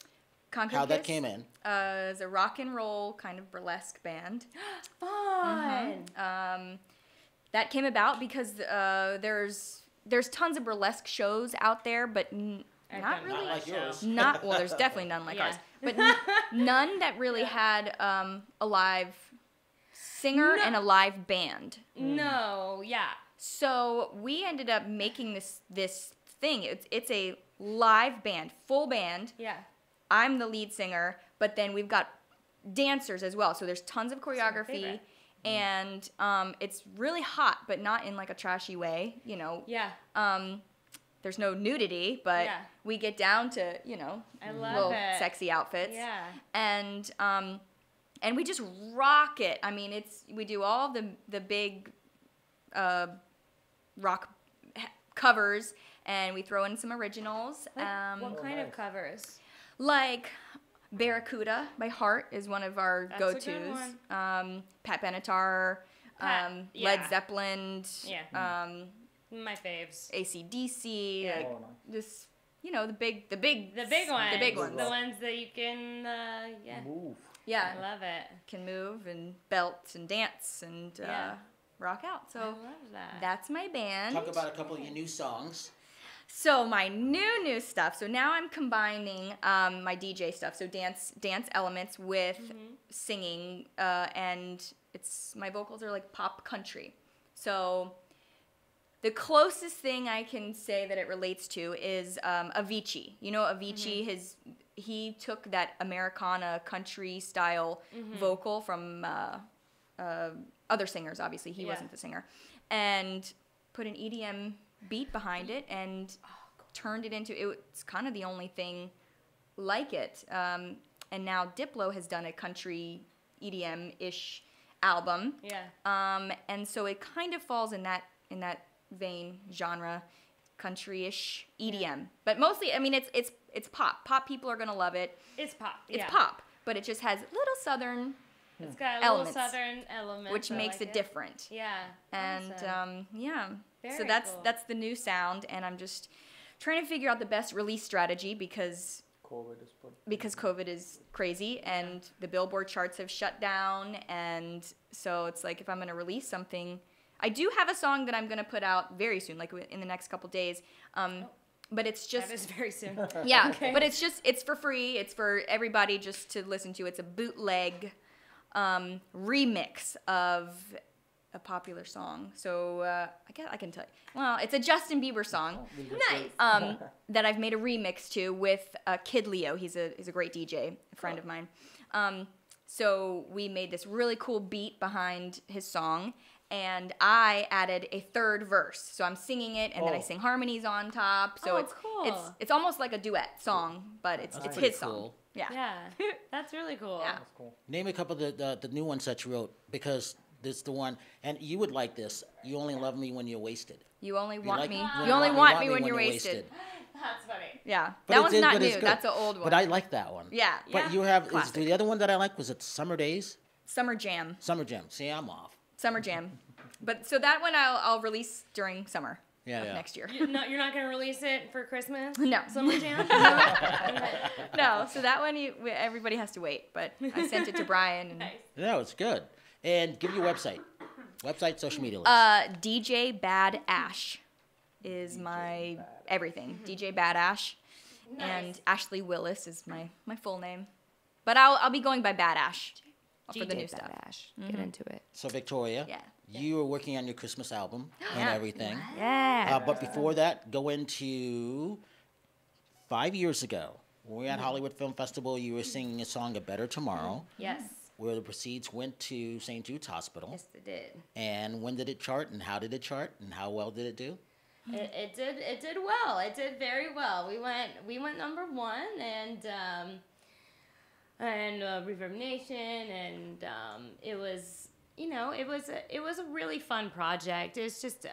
S4: Concrete
S1: How that
S4: Kiss,
S1: came in.
S4: Is a rock and roll kind of burlesque band.
S3: Fun.
S4: That came about because there's tons of burlesque shows out there, but not
S3: don't
S4: really.
S1: Not like yours.
S4: Well, there's definitely none like
S3: Yeah.
S4: ours, but none that really had a live singer and a live band.
S3: No, yeah.
S4: So we ended up making this thing. It's a live band, full band.
S3: Yeah.
S4: I'm the lead singer, but then we've got dancers as well. So there's tons of choreography, and it's really hot, but not in like a trashy way, you know.
S3: Yeah.
S4: There's no nudity, but we get down to, you know, little sexy outfits.
S3: Yeah.
S4: And we just rock it. I mean, we do all the big rock covers, and we throw in some originals.
S3: What kind of covers?
S4: Like Barracuda by Heart is one of our
S3: That's a
S4: go-tos.
S3: good one.
S4: Pat Benatar, Led Zeppelin,
S3: My faves.
S4: AC/DC,
S3: Yeah.
S4: just, you know, the big ones.
S3: The
S4: big ones.
S3: The ones that you can,
S2: Move.
S4: Yeah.
S3: I love it.
S4: Can move and belt and dance and rock out. So
S3: I love that.
S4: that's my band.
S1: Talk about a couple of your new songs.
S4: So my new stuff. So now I'm combining my DJ stuff. So dance elements with singing, and my vocals are like pop country. So the closest thing I can say that it relates to is Avicii. You know, Avicii he took that Americana country style vocal from other singers. Obviously, he wasn't the singer, and put an EDM beat behind it and turned it into, it's kind of the only thing like it. And now Diplo has done a country EDM-ish album.
S3: Yeah.
S4: And so it kind of falls in that vein, genre, country-ish EDM. But mostly, I mean, it's pop. Pop people are gonna love it.
S3: It's pop.
S4: It's pop, but it just has little southern
S3: It's got
S4: elements,
S3: little southern elements,
S4: which makes it different.
S3: Yeah.
S4: And
S3: awesome.
S4: so
S3: Very
S4: that's
S3: cool.
S4: that's the new sound, and I'm just trying to figure out the best release strategy because COVID is crazy and the Billboard charts have shut down, and so it's like if I'm going to release something, I do have a song that I'm going to put out very soon, like in the next couple days. But it's just
S3: That is very soon.
S4: yeah, but it's for free. It's for everybody just to listen to. It's a bootleg remix of a popular song. So I can tell you. Well, it's a Justin Bieber song.
S3: Nice.
S4: That I've made a remix to with Kid Leo. He's a great DJ, a friend of mine. So we made this really cool beat behind his song, and I added a third verse. So I'm singing it, and then I sing harmonies on top. So
S3: cool.
S4: it's almost like a duet song, but it's his song.
S1: Cool.
S4: Yeah.
S3: Yeah. That's really cool.
S4: Yeah.
S2: That's cool.
S1: Name a couple of the new ones that you wrote, because this is the one, and you would like this. You only love me when you're wasted.
S4: You only want
S1: like-
S4: me.
S1: you
S4: You only want me when you're wasted.
S3: That's funny.
S4: Yeah.
S1: But
S4: That
S1: it
S4: one's
S1: is-
S4: not
S1: but it's
S4: new.
S1: good.
S4: That's an old one.
S1: But I like that one.
S4: Yeah.
S1: But you have
S4: Classic.
S1: the other one that I like was it Summer Days,
S4: Summer Jam.
S1: Summer Jam. See, I'm off.
S4: Summer Jam. But so that one I'll release during summer
S1: Yeah.
S4: next year.
S3: You're not going to release it for Christmas?
S4: No.
S3: Summer Jam?
S4: No, so that one everybody has to wait. But I sent it to Brian. And,
S3: Nice.
S1: No, it's good. And give your website, social media links.
S4: DJ Badash is my everything. DJ Badash. And Ashley Willis is my full name. But I'll be going by Badash for the new stuff.
S5: Badash. Get into it.
S1: So Victoria,
S4: Yeah.
S1: you were working on your Christmas album and everything.
S5: Yeah.
S1: But before that, go into 5 years ago. When we were at Hollywood Film Festival, you were singing a song, A Better Tomorrow,
S3: Yes.
S1: where the proceeds went to St. Jude's Hospital.
S3: Yes, it did.
S1: And when did it chart, and how did it chart, and how well did it do?
S3: It did well. It did very well. We went number one, and Reverb Nation, and it was it was a really fun project. It's just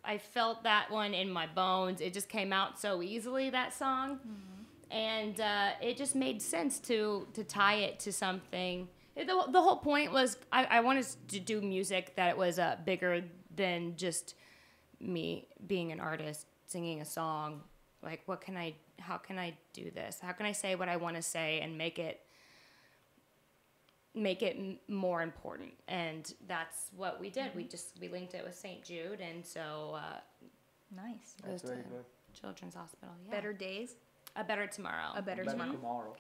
S3: I felt that one in my bones. It just came out so easily, that song, and it just made sense to tie it to something. The whole point was I wanted to do music that was bigger than just me being an artist singing a song. Like, how can I do this? How can I say what I want to say and make it more important? And that's what we did. We linked it with St. Jude, and so
S4: Nice.
S2: That's very good.
S3: Children's Hospital. Yeah.
S4: Better days.
S3: A better tomorrow.
S4: A better
S2: Better
S4: tomorrow.
S2: tomorrow.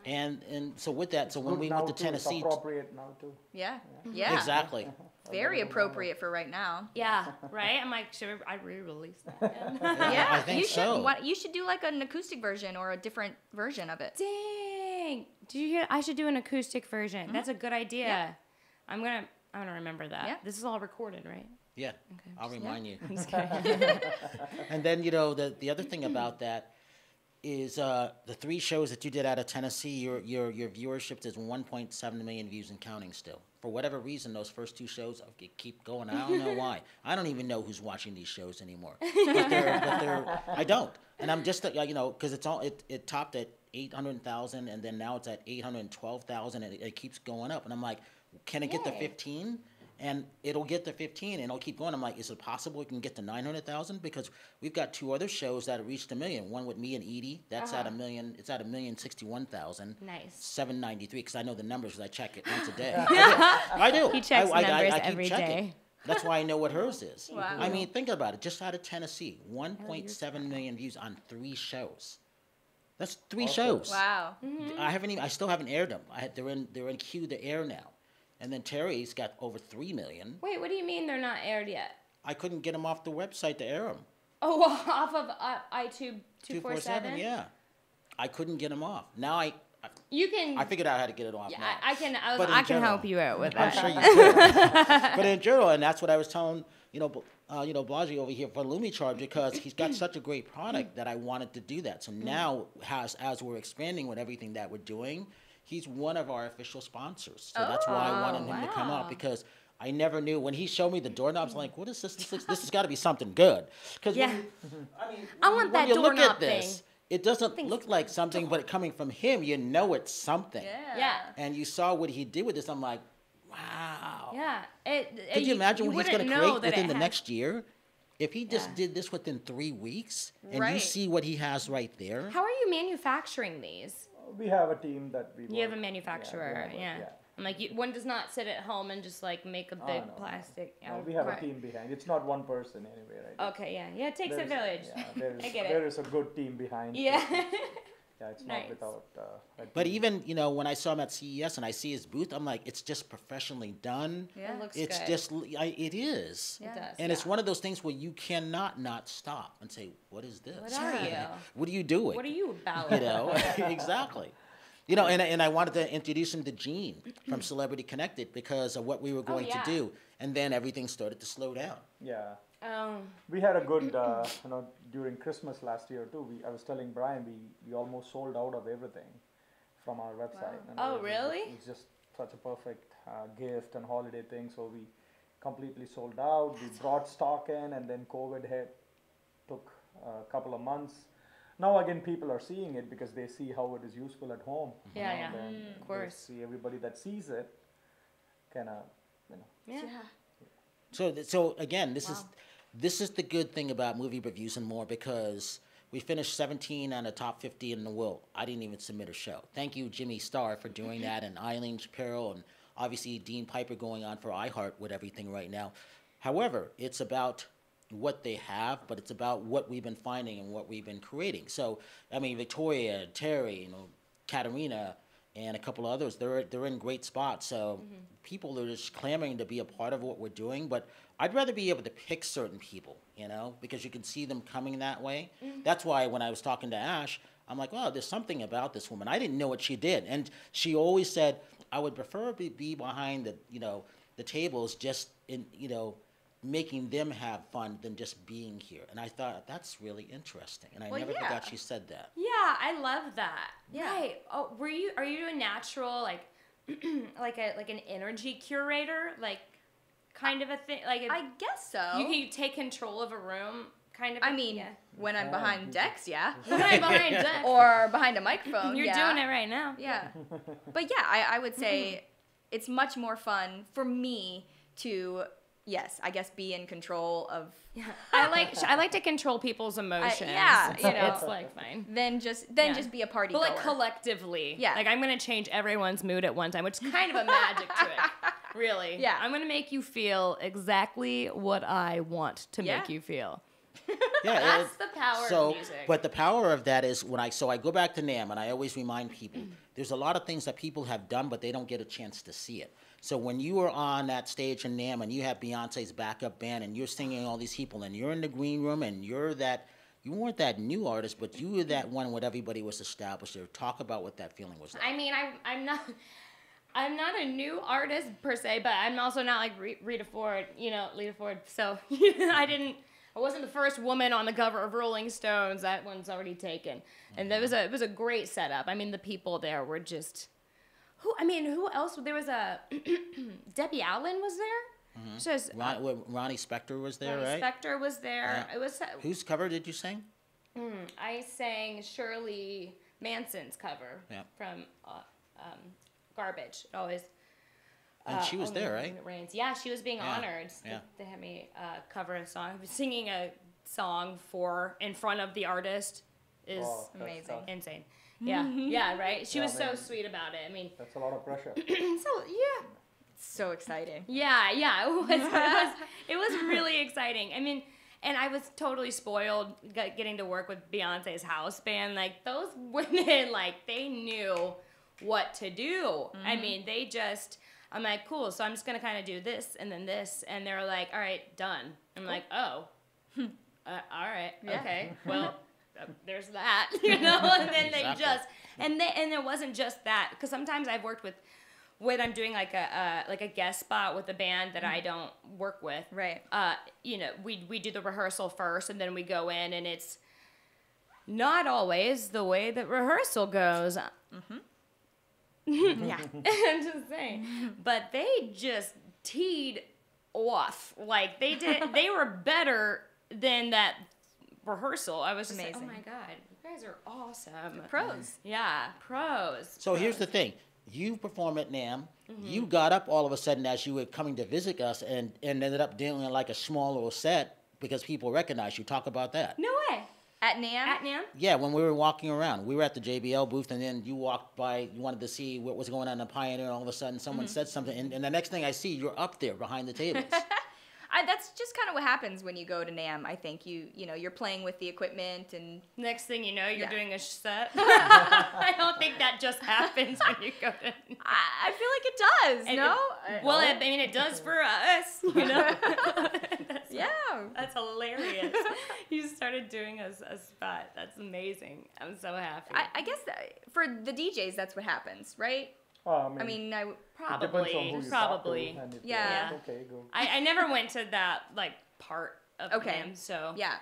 S1: And so with that, so when
S2: Good
S1: we
S2: now
S1: went to
S2: too. It's
S1: Tennessee,
S2: appropriate now too.
S4: Yeah. Yeah.
S1: exactly.
S4: Very appropriate for right now.
S3: Yeah, right? I'm like, I re-release that?
S4: Yeah,
S1: I think
S4: you
S1: so.
S4: should. You should do like an acoustic version or a different version of it.
S3: Dang. Did you hear? I should do an acoustic version. That's a good idea.
S4: Yeah.
S3: I'm gonna remember that.
S4: Yeah.
S3: This is all recorded, right?
S1: Yeah, I'll remind you.
S3: I'm just kidding.
S1: And then, the other thing about that is the 3 shows that you did out of Tennessee, your viewership is 1.7 million views and counting still. For whatever reason, those first 2 shows keep going. I don't know why. I don't even know who's watching these shows anymore. But they're I don't. And I'm just, because it topped at 800,000, and then now it's at 812,000, and it keeps going up. And I'm like, can it get to 15? And it'll get to 15, and it'll keep going. I'm like, is it possible it can get to 900,000? Because we've got 2 other shows that have reached 1 million. One with me and Edie, that's at 1 million. It's at 1,061,000.
S3: Nice.
S1: 793, because I know the numbers because I check it once a day. I do.
S3: He checks
S1: I
S3: numbers
S1: keep
S3: every
S1: checking.
S3: day.
S1: That's why I know what hers is.
S4: Wow.
S1: I mean, think about it. Just out of Tennessee, 1.7 million views on 3 shows. That's 3 shows.
S4: Wow.
S1: I still haven't aired them. They're in queue to air now. And then Terry's got over 3 million.
S3: Wait, what do you mean they're not aired yet?
S1: I couldn't get them off the website to air them.
S3: Oh, off of iTunes 247?
S1: Yeah. I couldn't get them off. Now
S3: You can.
S1: I figured out how to get it off
S3: Yeah,
S1: now.
S3: I can.
S1: But in
S3: I can
S1: general,
S3: help you out with
S1: I'm
S3: that.
S1: sure you could. But in general, and that's what I was telling, Balajir over here for Lumicharge, because he's got such a great product that I wanted to do that. So now, as we're expanding with everything that we're doing, he's one of our official sponsors. So that's why I wanted him to come out, because I never knew. When he showed me the doorknobs, I'm like, what is this? This has got to be something good. Because
S3: I want that
S1: when you look
S3: doorknob
S1: at this, it doesn't look like something, but coming from him, you know it's something.
S3: Yeah.
S1: And you saw what he did with this. I'm like, wow.
S3: Yeah.
S1: Could you imagine what he's going to create within the
S3: next?
S1: next year? If he just did this within 3 weeks, and you
S4: Right.
S1: see what he has right there.
S3: How are you manufacturing these?
S2: We have a team that we
S3: You have a
S2: work-
S3: manufacturer,
S2: we
S3: yeah.
S2: have
S3: I'm like, one does not sit at home and just like make a big
S2: no.
S3: plastic.
S2: No,
S3: out of
S2: we have
S3: right.
S2: a team behind. It's not one person anyway, right?
S3: Okay, yeah, it takes a
S2: There's-
S3: village.
S2: Yeah,
S3: I get it.
S2: there is a good team behind.
S3: Yeah.
S2: Yeah, it's
S3: Nice.
S2: not without. A
S1: But
S2: team.
S1: even, when I saw him at CES and I see his booth, I'm like, it's just professionally done.
S4: Yeah.
S3: It looks
S1: It's
S3: good.
S1: just, it is.
S4: Yeah.
S3: It does.
S1: And it's one of those things where you cannot not stop and say, what is this?
S3: What are you?
S1: What are you doing?
S3: What are you about?
S1: Exactly. And I wanted to introduce him to Gene from Celebrity Connected because of what we were going
S3: yeah.
S1: to do. And then everything started to slow down.
S2: Yeah.
S3: Oh.
S2: We had a good, during Christmas last year too. I was telling Brian we almost sold out of everything from our website. And
S3: Oh,
S2: it was
S3: really?
S2: It was just such a perfect gift and holiday thing. So we completely sold out. We brought stock in, and then COVID hit. Took a couple of months. Now again, people are seeing it because they see how it is useful at home.
S3: Yeah,
S2: Then
S3: of
S2: they
S3: course.
S2: see everybody that sees it, kind of,
S3: Yeah.
S1: So again, this is the good thing about movie reviews and more, because we finished 17 on the top 50 in the world. I didn't even submit a show. Thank you, Jimmy Starr, for doing that, and Eileen Shapiro, and obviously Dean Piper going on for iHeart with everything right now. However, it's about what they have, but it's about what we've been finding and what we've been creating. So, I mean, Victoria, Terry, Katarina, and a couple others, they're in great spots. So people are just clamoring to be a part of what we're doing. But I'd rather be able to pick certain people, because you can see them coming that way. That's why when I was talking to Ash, I'm like, wow, there's something about this woman. I didn't know what she did. And she always said, I would prefer to be behind the tables, just in, making them have fun than just being here. And I thought, that's really interesting. And I never forgot she said that.
S3: Yeah, I love that.
S4: Yeah.
S3: Right. Oh, are you a natural like like an energy curator, like kind of a thing, like
S4: I guess so.
S3: you can take control of a room, kind of.
S4: I mean, when I'm behind decks, yeah.
S3: When I'm behind deck.
S4: Or behind a microphone,
S3: You're
S4: yeah.
S3: doing it right now.
S4: Yeah. But yeah, I would say it's much more fun for me to, yes, I guess be in control of
S3: I like to control people's emotions.
S4: yeah,
S3: it's like fine.
S4: than just be a party
S3: But like
S4: goer.
S3: collectively,
S4: Yeah.
S3: like I'm gonna change everyone's mood at one time, which is kind of a magic to it, really.
S4: Yeah.
S3: I'm gonna make you feel exactly what I want to
S4: Yeah.
S3: make you feel.
S1: Yeah,
S3: That's the power of music.
S1: But the power of that is so I go back to NAMM, and I always remind people, there's a lot of things that people have done, but they don't get a chance to see it. So when you were on that stage in NAMM and you have Beyonce's backup band and you're singing all these people and you're in the green room and you weren't that new artist, but you were that one when everybody was established there. Talk about what that feeling was like.
S3: I mean, I'm not a new artist per se, but I'm also not like Rita Ford, Lita Ford. So I wasn't the first woman on the cover of Rolling Stones. That one's already taken. And it was a great setup. I mean, the people there were just who else? There was Debbie Allen was there.
S1: Mm-hmm.
S3: Just
S1: Ronnie Spector was there,
S3: Ronnie
S1: right?
S3: Spector was there.
S1: Yeah.
S3: It was.
S1: Whose cover did you sing?
S3: I sang Shirley Manson's cover from Garbage. It always.
S1: And she was there, right?
S3: When it rains. Yeah, she was being honored.
S1: Yeah.
S3: They had me cover a song. Singing a song in front of the artist is
S4: amazing.
S3: Insane. Yeah, yeah, right? She was so sweet about it. I mean...
S2: That's a lot of pressure.
S4: So exciting.
S3: Yeah, it was really exciting. I mean, and I was totally spoiled getting to work with Beyonce's house band. Like, those women, like, they knew what to do. Mm-hmm. I mean, I'm like, cool, so I'm just going to kind of do this and then this. And they were like, all right, done. I'm like, oh, all right, okay, well... there's that, and then they and it wasn't just that, because sometimes I've worked with I'm doing like a guest spot with a band that I don't work with.
S4: Right.
S3: We do the rehearsal first, and then we go in, and it's not always the way that rehearsal goes. Yeah, I'm just saying. But they just teed off, like they were better than that rehearsal. I was just
S4: amazing.
S3: like, oh my god, you guys are awesome.
S4: Pros.
S3: Yeah, pros.
S1: So here's the thing. You perform at NAMM. Mm-hmm. You got up all of a sudden as you were coming to visit us and ended up doing like a small little set because people recognized you. Talk about that.
S3: No way.
S4: At NAMM?
S3: At NAMM?
S1: Yeah, when we were walking around. We were at the JBL booth, and then you walked by, you wanted to see what was going on in the Pioneer, and all of a sudden someone said something, and the next thing I see, you're up there behind the tables.
S4: That's just kind of what happens when you go to NAMM. I think you're playing with the equipment, and
S3: next thing you know, you're doing a set. I don't think that just happens when you go to.
S4: I feel like it does.
S3: And
S4: no.
S3: I mean, it does for us.
S4: Yeah.
S3: That's hilarious. You started doing a spot. That's amazing. I'm so happy.
S4: I guess for the DJs, that's what happens, right?
S2: I mean,
S3: Probably.
S4: Yeah.
S2: Okay, go.
S3: I never went to that part of NAMM, so
S4: yeah.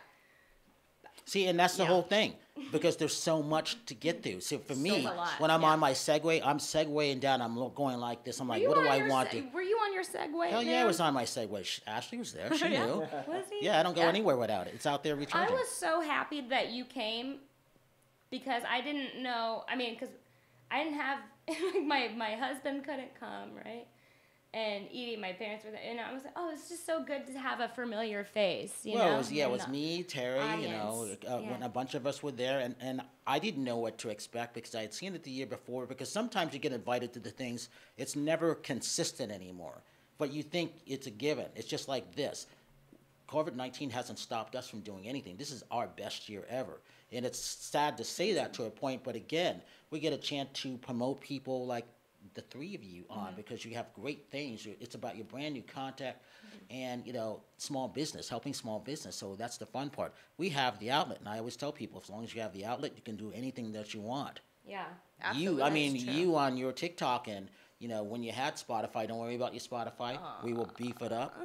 S1: See, and that's the whole thing, because there's so much to get through. So for me, when I'm on my Segway, I'm Segwaying down. I'm going like this. I'm like, what do I want to?
S3: Were you on your Segway?
S1: Hell yeah, I was on my Segway. Ashley was there. She knew.
S3: Was he?
S1: Yeah, I don't go anywhere without it. It's out there recharging.
S3: I was so happy that you came, because I didn't know. I mean, because I didn't have my husband couldn't come, right? And Edie, my parents were there, and I was like, oh, it's just so good to have a familiar face, you know?
S1: It was me, Terry,
S3: audience.
S1: When a bunch of us were there, and I didn't know what to expect because I had seen it the year before, because sometimes you get invited to the things, it's never consistent anymore, but you think it's a given. It's just like this. COVID-19 hasn't stopped us from doing anything. This is our best year ever. And it's sad to say that to a point, but again, we get a chance to promote people like the three of you on, because you have great things. It's about your brand new contact and, small business, helping small business. So that's the fun part. We have the outlet, and I always tell people, as long as you have the outlet, you can do anything that you want.
S3: Yeah, absolutely.
S1: You on your TikTok and, when you had Spotify, don't worry about your Spotify. We will beef it up.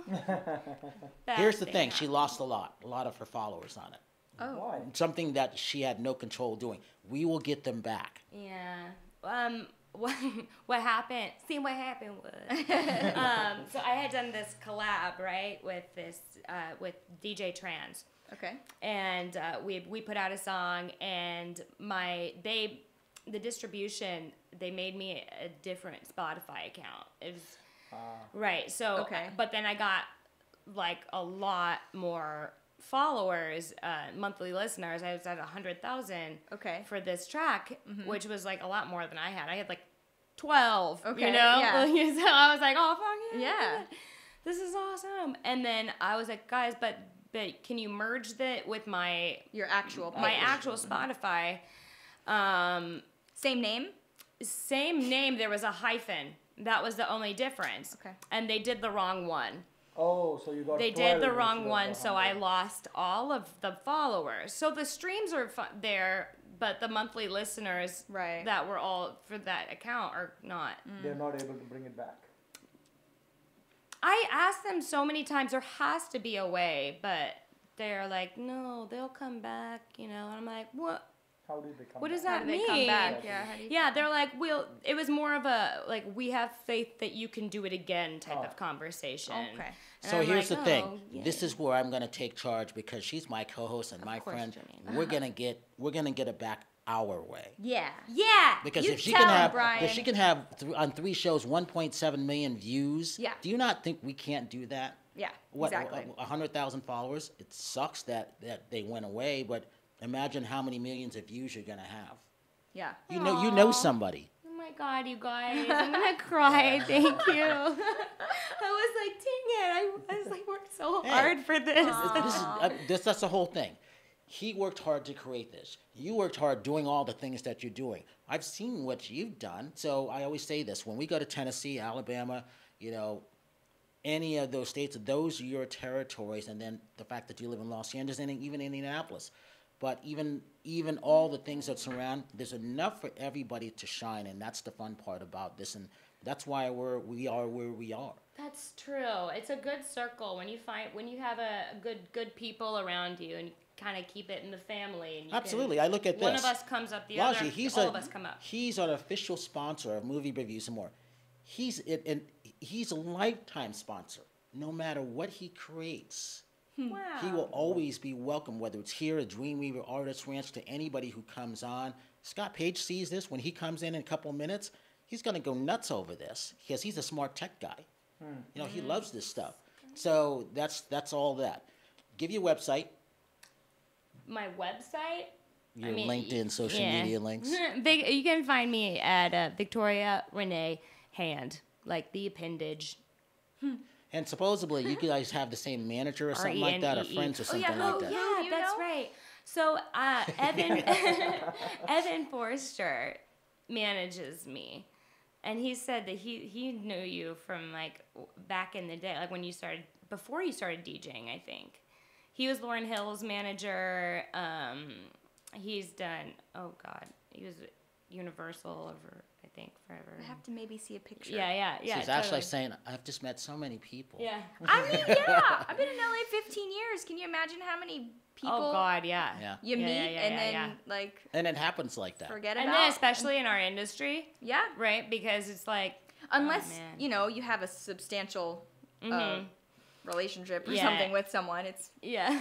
S1: Here's the thing. She lost a lot of her followers on it.
S4: Oh.
S2: Why?
S1: Something that she had no control doing. We will get them back.
S3: Yeah. What happened? See, what happened was, so I had done this collab, right, with DJ Trans.
S4: Okay.
S3: And we put out a song, and the distribution, they made me a different Spotify account. It was right. So,
S4: okay.
S3: But then I got a lot more followers, monthly listeners. I was at 100,000 for this track, which was a lot more than I had. I had 12,
S4: okay,
S3: yeah. So I was like, oh, fuck
S4: yeah.
S3: This is awesome. And then I was like, guys, but can you merge that with
S4: your actual page?
S3: My actual Spotify?
S4: Same name?
S3: Same name. There was a hyphen That was the only difference.
S4: Okay.
S3: And they did the wrong one.
S2: Oh, so you got
S3: They
S2: 12
S3: did the
S2: instead
S3: wrong
S2: of
S3: one, so I
S2: 100.
S3: lost all of the followers. So the streams are there, but the monthly listeners
S4: Right.
S3: that were all for that account are not.
S2: They're not able to bring it back.
S3: I asked them so many times, there has to be a way, but they're like, no, they'll come back, you know. And I'm like, what?
S2: How did they come
S3: What
S2: back?
S3: does that
S4: How do they
S3: mean?
S4: come back? Yeah. How do you?
S3: Yeah, they're like, it was more of a, like, we have faith that you can do it again type of conversation.
S4: Okay.
S3: And
S1: So
S3: I'm
S1: here's
S3: like,
S1: the thing.
S3: oh, yeah.
S1: This is where I'm going to take charge because she's my co-host and my
S3: course,
S1: friend.
S3: Janine.
S1: We're going to get it back our way.
S4: Yeah.
S3: Yeah.
S1: Because
S4: You
S1: if she
S4: tell
S1: can
S4: him,
S1: have
S4: Brian.
S1: if she can have on 3 shows 1.7 million views,
S4: Yeah.
S1: do you not think we can't do that?
S4: Yeah.
S1: What,
S4: Exactly.
S1: 100,000 followers? It sucks that they went away, but imagine how many millions of views you're going to have.
S4: Yeah.
S1: You know somebody.
S3: Oh my God, you guys, I'm gonna cry. Thank you. I was like, dang it! I was like, worked so
S1: Hey.
S3: hard for this.
S1: That's the whole thing. He worked hard to create this. You worked hard doing all the things that you're doing. I've seen what you've done. So I always say this. When we go to Tennessee, Alabama, you know, any of those states, those are your territories. And then the fact that you live in Los Angeles and even Indianapolis. But even all the things that surround, there's enough for everybody to shine. And that's the fun part about this. And that's why we are where we are.
S3: That's true. It's a good circle when you have a good people around you and you kind of keep it in the family. And you
S1: Absolutely. I look at this.
S3: One of us comes up, the
S1: Balajir,
S3: other, all of us come up.
S1: He's an official sponsor of Movie Reviews and More. He's a lifetime sponsor. No matter what he creates,
S3: Wow.
S1: he will always be welcome, whether it's here at Dreamweaver Artist Ranch, to anybody who comes on. Scott Page sees this. When he comes in a couple of minutes, he's going to go nuts over this because he's a smart tech guy. You know, he loves this stuff. So that's all that. Give your website,
S3: My website.
S1: your LinkedIn, social media links.
S3: You can find me at Victoria Renee Hand, like the appendage.
S1: And supposedly you guys have the same manager or something like that, or
S3: RENEE.
S1: friends or something
S4: yeah,
S1: like
S4: oh,
S1: that.
S4: yeah.
S3: Yeah,
S4: you
S3: that's
S4: know?
S3: right. So Evan Forrester manages me, and he said that he knew you from like back in the day, like when before you started DJing. I think he was Lauryn Hill's manager. He's done. Oh God, he was Universal over, I think, forever.
S4: I have to maybe see a picture.
S3: Yeah.
S1: She's actually saying, I've just met so many people.
S3: Yeah.
S4: I mean, yeah. I've been in LA 15 years. Can you imagine how many people
S3: Oh God, yeah.
S1: Yeah.
S4: you
S3: Yeah,
S4: meet
S3: yeah,
S4: and
S3: yeah,
S4: then
S3: yeah.
S4: like
S1: And it happens like that.
S4: forget
S3: And
S4: about?
S3: then especially in our industry,
S4: Yeah.
S3: right? Because it's like,
S4: Unless,
S3: man.
S4: you know, you have a substantial relationship or
S3: Yeah.
S4: something with someone. It's,
S3: yeah.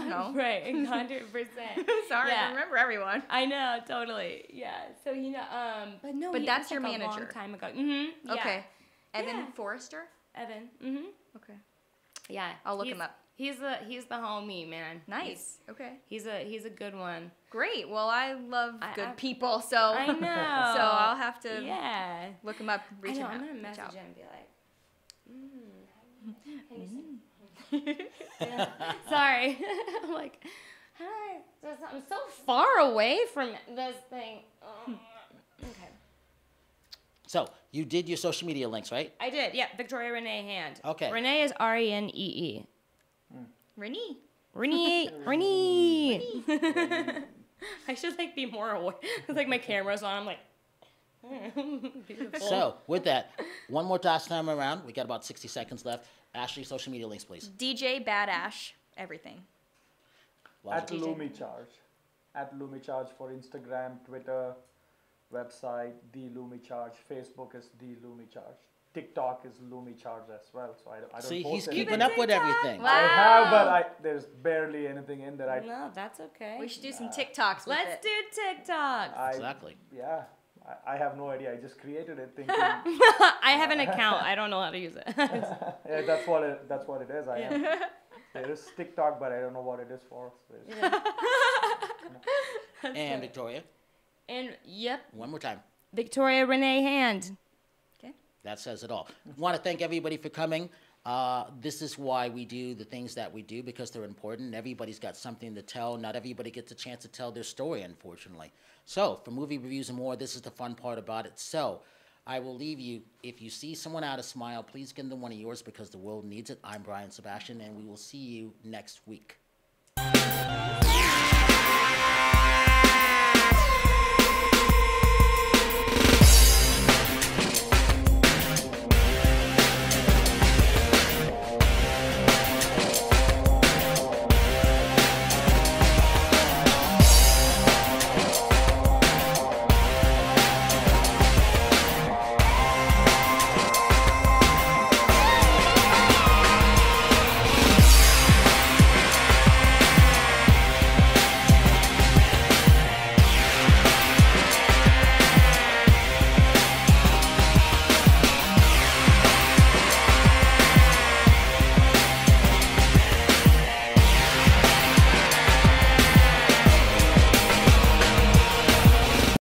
S4: No.
S3: Right, 100%.
S4: sorry,
S3: Yeah.
S4: I don't remember everyone.
S3: I know, totally. Yeah. So, but no.
S4: But that's
S3: it was
S4: your
S3: like a
S4: manager.
S3: long time ago. Mm-hmm. Yeah.
S4: Okay. Evan
S3: Yeah.
S4: Forrester?
S3: Evan. Mm-hmm.
S4: Okay.
S3: Yeah.
S4: I'll look him up.
S3: He's the homie, man.
S4: Nice. Okay.
S3: He's a good one.
S4: Great. Well, I love good
S3: I-
S4: people, so
S3: I know.
S4: so I'll have to
S3: yeah.
S4: look him up, reach
S3: I know,
S4: him out.
S3: I'm gonna
S4: reach
S3: message
S4: out.
S3: him and be like, can you see? Yeah. Sorry. I'm like, hi. I'm so far away from this thing. Okay.
S1: So you did your social media links, right?
S3: I did. Yeah. Victoria Renee Hand.
S1: Okay.
S3: Renee is Renee.
S4: Renee.
S3: Renee. I should like be more aware. It's like my camera's on. I'm like. Beautiful.
S1: So with that, one more time around. We got about 60 seconds left. Ashley, social media links, please.
S4: DJ Badash. Everything.
S2: At
S3: DJ.
S2: Lumicharge. At Lumicharge for Instagram, Twitter, website, The Lumicharge. Facebook is The Lumicharge. TikTok is Lumicharge as well. So I don't
S1: See,
S2: post
S1: he's
S2: anything.
S1: keeping up with everything.
S4: Wow.
S2: I have, but there's barely anything in there.
S3: No, that's okay.
S4: We should do some TikToks with
S3: Let's
S4: it.
S3: do TikToks.
S1: Exactly.
S2: Yeah. I have no idea. I just created it thinking,
S3: I have an account. I don't know how to use it.
S2: yeah, that's what it is. I am. There is TikTok, but I don't know what it is for.
S1: And Victoria,
S3: And yep,
S1: one more time.
S3: Victoria Renee Hand.
S1: That says it all. Want to thank everybody for coming. This is why we do the things that we do, because they're important. Everybody's got something to tell. Not everybody gets a chance to tell their story, unfortunately. So, for Movie Reviews and More, this is the fun part about it. So, I will leave you. If you see someone out of smile, please give them one of yours because the world needs it. I'm Brian Sebastian, and we will see you next week.